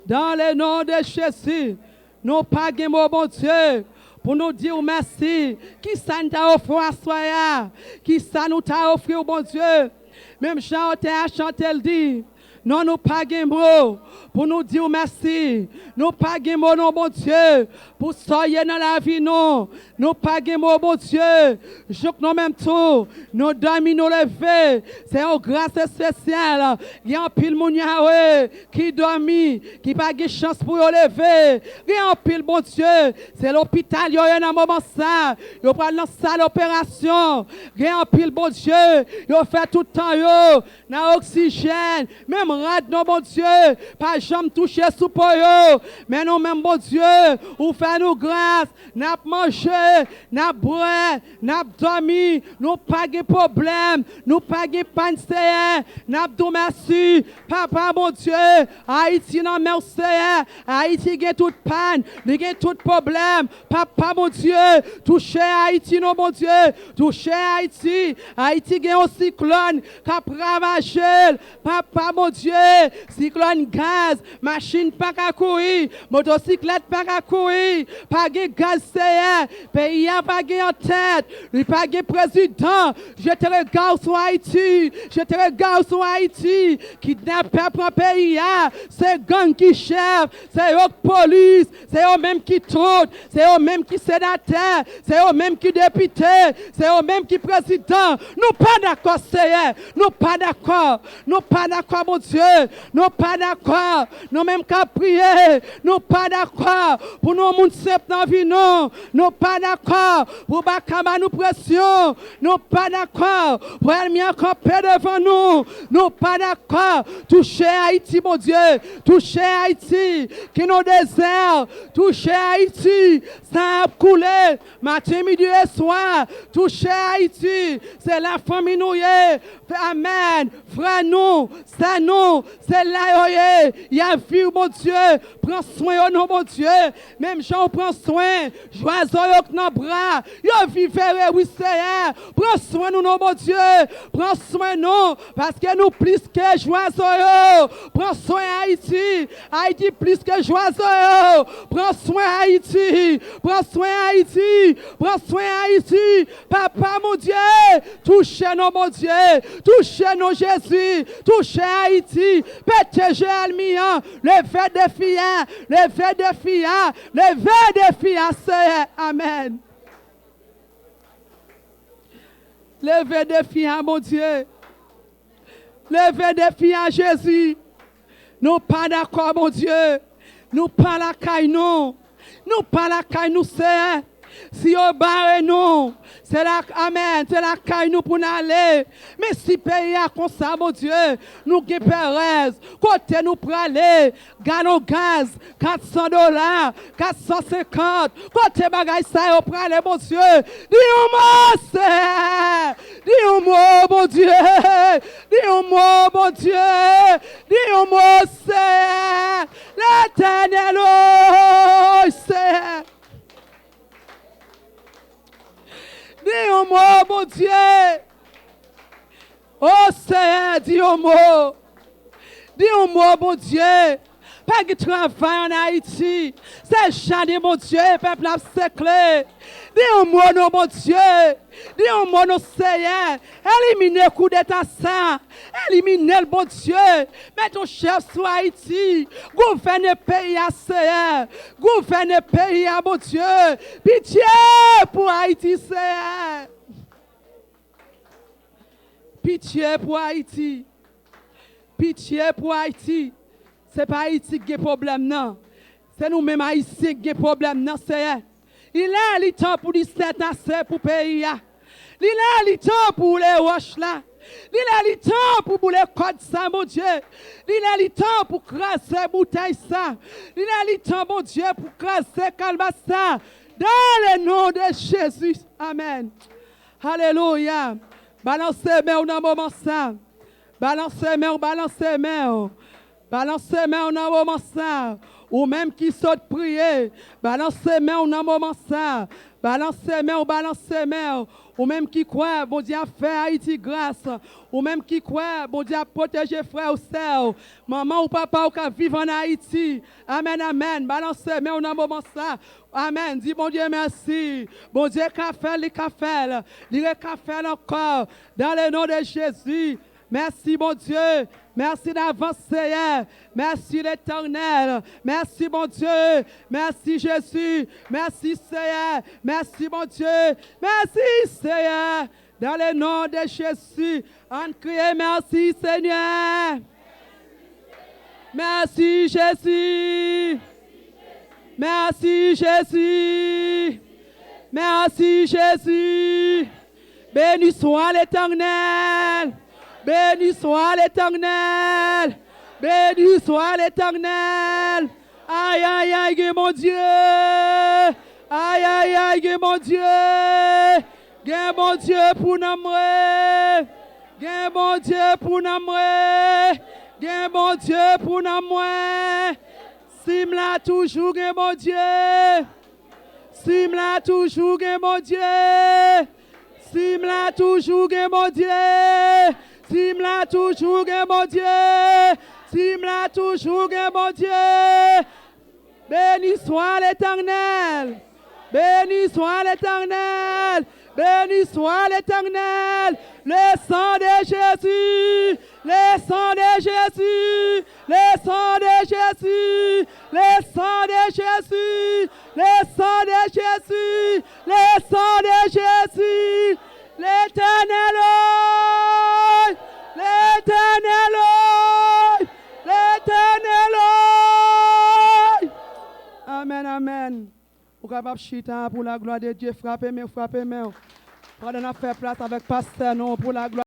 dans le nom de Jésus, nous pas de bon Dieu, pour nous dire merci. Qui ça nous t'a offert à soi? Qui ça nous t'a offert, bon Dieu? Même Jean a chanté, elle dit, non, nous pas de mots pour nous dire merci. Nous pas de mots, non, bon Dieu, pour soyez dans la vie, non. Nous pas de mots, bon Dieu. Je nous même tout. Nous dormons, nous lever. C'est une grâce spéciale. Il y a un pile moun qui dormi, qui pas de chance pour lever. Il y a un pile, bon Dieu. C'est l'hôpital, il y a un moment ça. Il y a dans salle d'opération. Il y a un pile, bon Dieu. Il fait tout le temps, dans l'oxygène. Même rad, non, bon Dieu. Pas jamais touché sous poyo. Mais non, même, bon Dieu, ou fait nous grâce. N'a mangé, n'a boire, n'a dormi. Nous pas de problème. Nous pas de panne, n'a tout merci. Papa, mon Dieu, Haïti, non, merci. Haïti, il toute panne, il y a tout problème. Papa, mon Dieu, touchez Haïti, non, mon Dieu. Touchez Haïti. Haïti, il y a un cyclone qui a ravagé. Papa, mon Dieu, cyclone gaz, machine pas qu'à courir, motocyclette pas qu'à courir, pas de gaz, pays a pas en tête, il pas de président. Je te regarde sur Haïti, je te regarde sur Haïti, kidnappé pour pays, c'est gang qui chef, c'est eux police, c'est eux même qui troute, c'est eux même qui sénateur, c'est eux même qui député, c'est eux même qui président. Nous pas d'accord, nous pas d'accord, nous pas d'accord, mon Dieu, nous pas d'accord, nous même qu'à prier, nous pas d'accord, pour nous, moun simple dans la vie, non, nous pas d'accord, pour bakama nous pression, nous pas d'accord, pour elle bien camper devant nous, nous pas d'accord, toucher Haïti, mon Dieu, toucher Haïti, qui nous désert, toucher Haïti, ça a coulé, matin, midi et soir, toucher Haïti, c'est la famille nous, amen, frère nous, c'est nous, c'est là, il y a vie, mon Dieu, prends soin, non, mon Dieu, même Jean prend soin, joyeux dans le bras, il vivre, oui, c'est, prends soin, nous, non, mon Dieu, prends soin, nous, parce que nous plus que joyeux, prends soin Haïti, Haïti plus que joyeux, prends soin Haïti, prends soin Haïti, prends soin Haïti, papa, mon Dieu, touchez-nous, mon Dieu, touchez-nous, Jésus, touchez Haïti, pétez Almian, levez des filles, levez des filles, levez des filles, c'est amen. Levez des filles, mon Dieu. Levez des filles à Jésus. Nous pas d'accord, mon Dieu. Nous pas la caille, non. Nous pas la caille, nous c'est. Si on barre nous, c'est la, amen, c'est la caille nous pour nous aller. Mais si pays a comme ça, mon Dieu, nous qui Perez, côté nous pour aller, gagnons gaz, $400, 450, côté bagaille ça, on pour aller, mon Dieu. Dis-moi, c'est, dis-moi, mon Dieu, dis-moi, mon Dieu, dis-moi, c'est, l'Éternel, c'est. Dis-moi, mon Dieu. Oh Seigneur, dis-moi. Dis-moi, mon Dieu. Pas de travail en Haïti. C'est chané, mon Dieu, peuple a séclé. Dis-moi, non, mon Dieu. Dis-moi, non, Seigneur. Éliminez le coup d'état ça. Éliminez le bon Dieu. Mets ton chef sur Haïti. Gouverne le pays à Seigneur. Gouverne le pays à mon Dieu. Pitié pour Haïti, Seigneur. Pitié pour Haïti. Pitié pour Haïti. Ce n'est pas Haïti qui a problème, non. C'est nous-mêmes Haïti qui a problème, non, Seigneur. Il a le temps pour dire c'est assez pour le pays. Il a le temps pour les roches là. Il a le temps pour les codes ça, mon Dieu. Il a le temps pour crasser bouteille ça. Il a le temps, mon Dieu, pour crasser calma ça. Dans le nom de Jésus. Amen. Alléluia. Balancez main dans le moment ça. Balancez main, balancez main. Balancez main dans le moment ça. Ou même qui saute prier. Balancez main dans le moment ça. Balancez main, ou même qui croit, bon Dieu a fait Haïti grâce, ou même qui croit, bon Dieu a protégé frère ou sœur, maman ou papa ou qui vivent en Haïti. Amen, amen. Balancez main dans moment ça. Amen. Dis bon Dieu merci. Bon Dieu qu'a fait, il qu'a fait encore dans le nom de Jésus. Merci, bon Dieu. Merci d'avance, Seigneur. Merci, l'Éternel. Merci, bon Dieu. Merci, Jésus. Merci, Seigneur. Merci, bon Dieu. Merci, Seigneur. Dans le nom de Jésus, on crie merci, Seigneur. Merci, Jésus. Merci, Jésus. Merci, Jésus. Béni soit l'Éternel. Béni soit l'Éternel. Béni soit l'Éternel. Aïe, aïe, aïe, mon Dieu. Aïe, aïe, aïe, mon Dieu. Gain mon Dieu pour nous. Gain mon Dieu pour nous. Gain mon Dieu pour nous. Simla toujours, gain mon Dieu. Simla toujours, gain mon Dieu. Simla toujours, gain mon Dieu. Simla toujours, gain mon Dieu. Simla toujours, gain mon Dieu. Béni soit l'Éternel. Béni soit l'Éternel. Béni soit l'Éternel. Le sang de Jésus. Le sang de Jésus. Le sang de Jésus. Le sang de Jésus. Le sang de Jésus. Le sang de Jésus. L'Éternel. L'Éternel. L'Éternel. Amen, amen. Pour capable chita pour la gloire de Dieu, frappez-moi. Pardonnez, faire place avec pasteur, non, pour la gloire.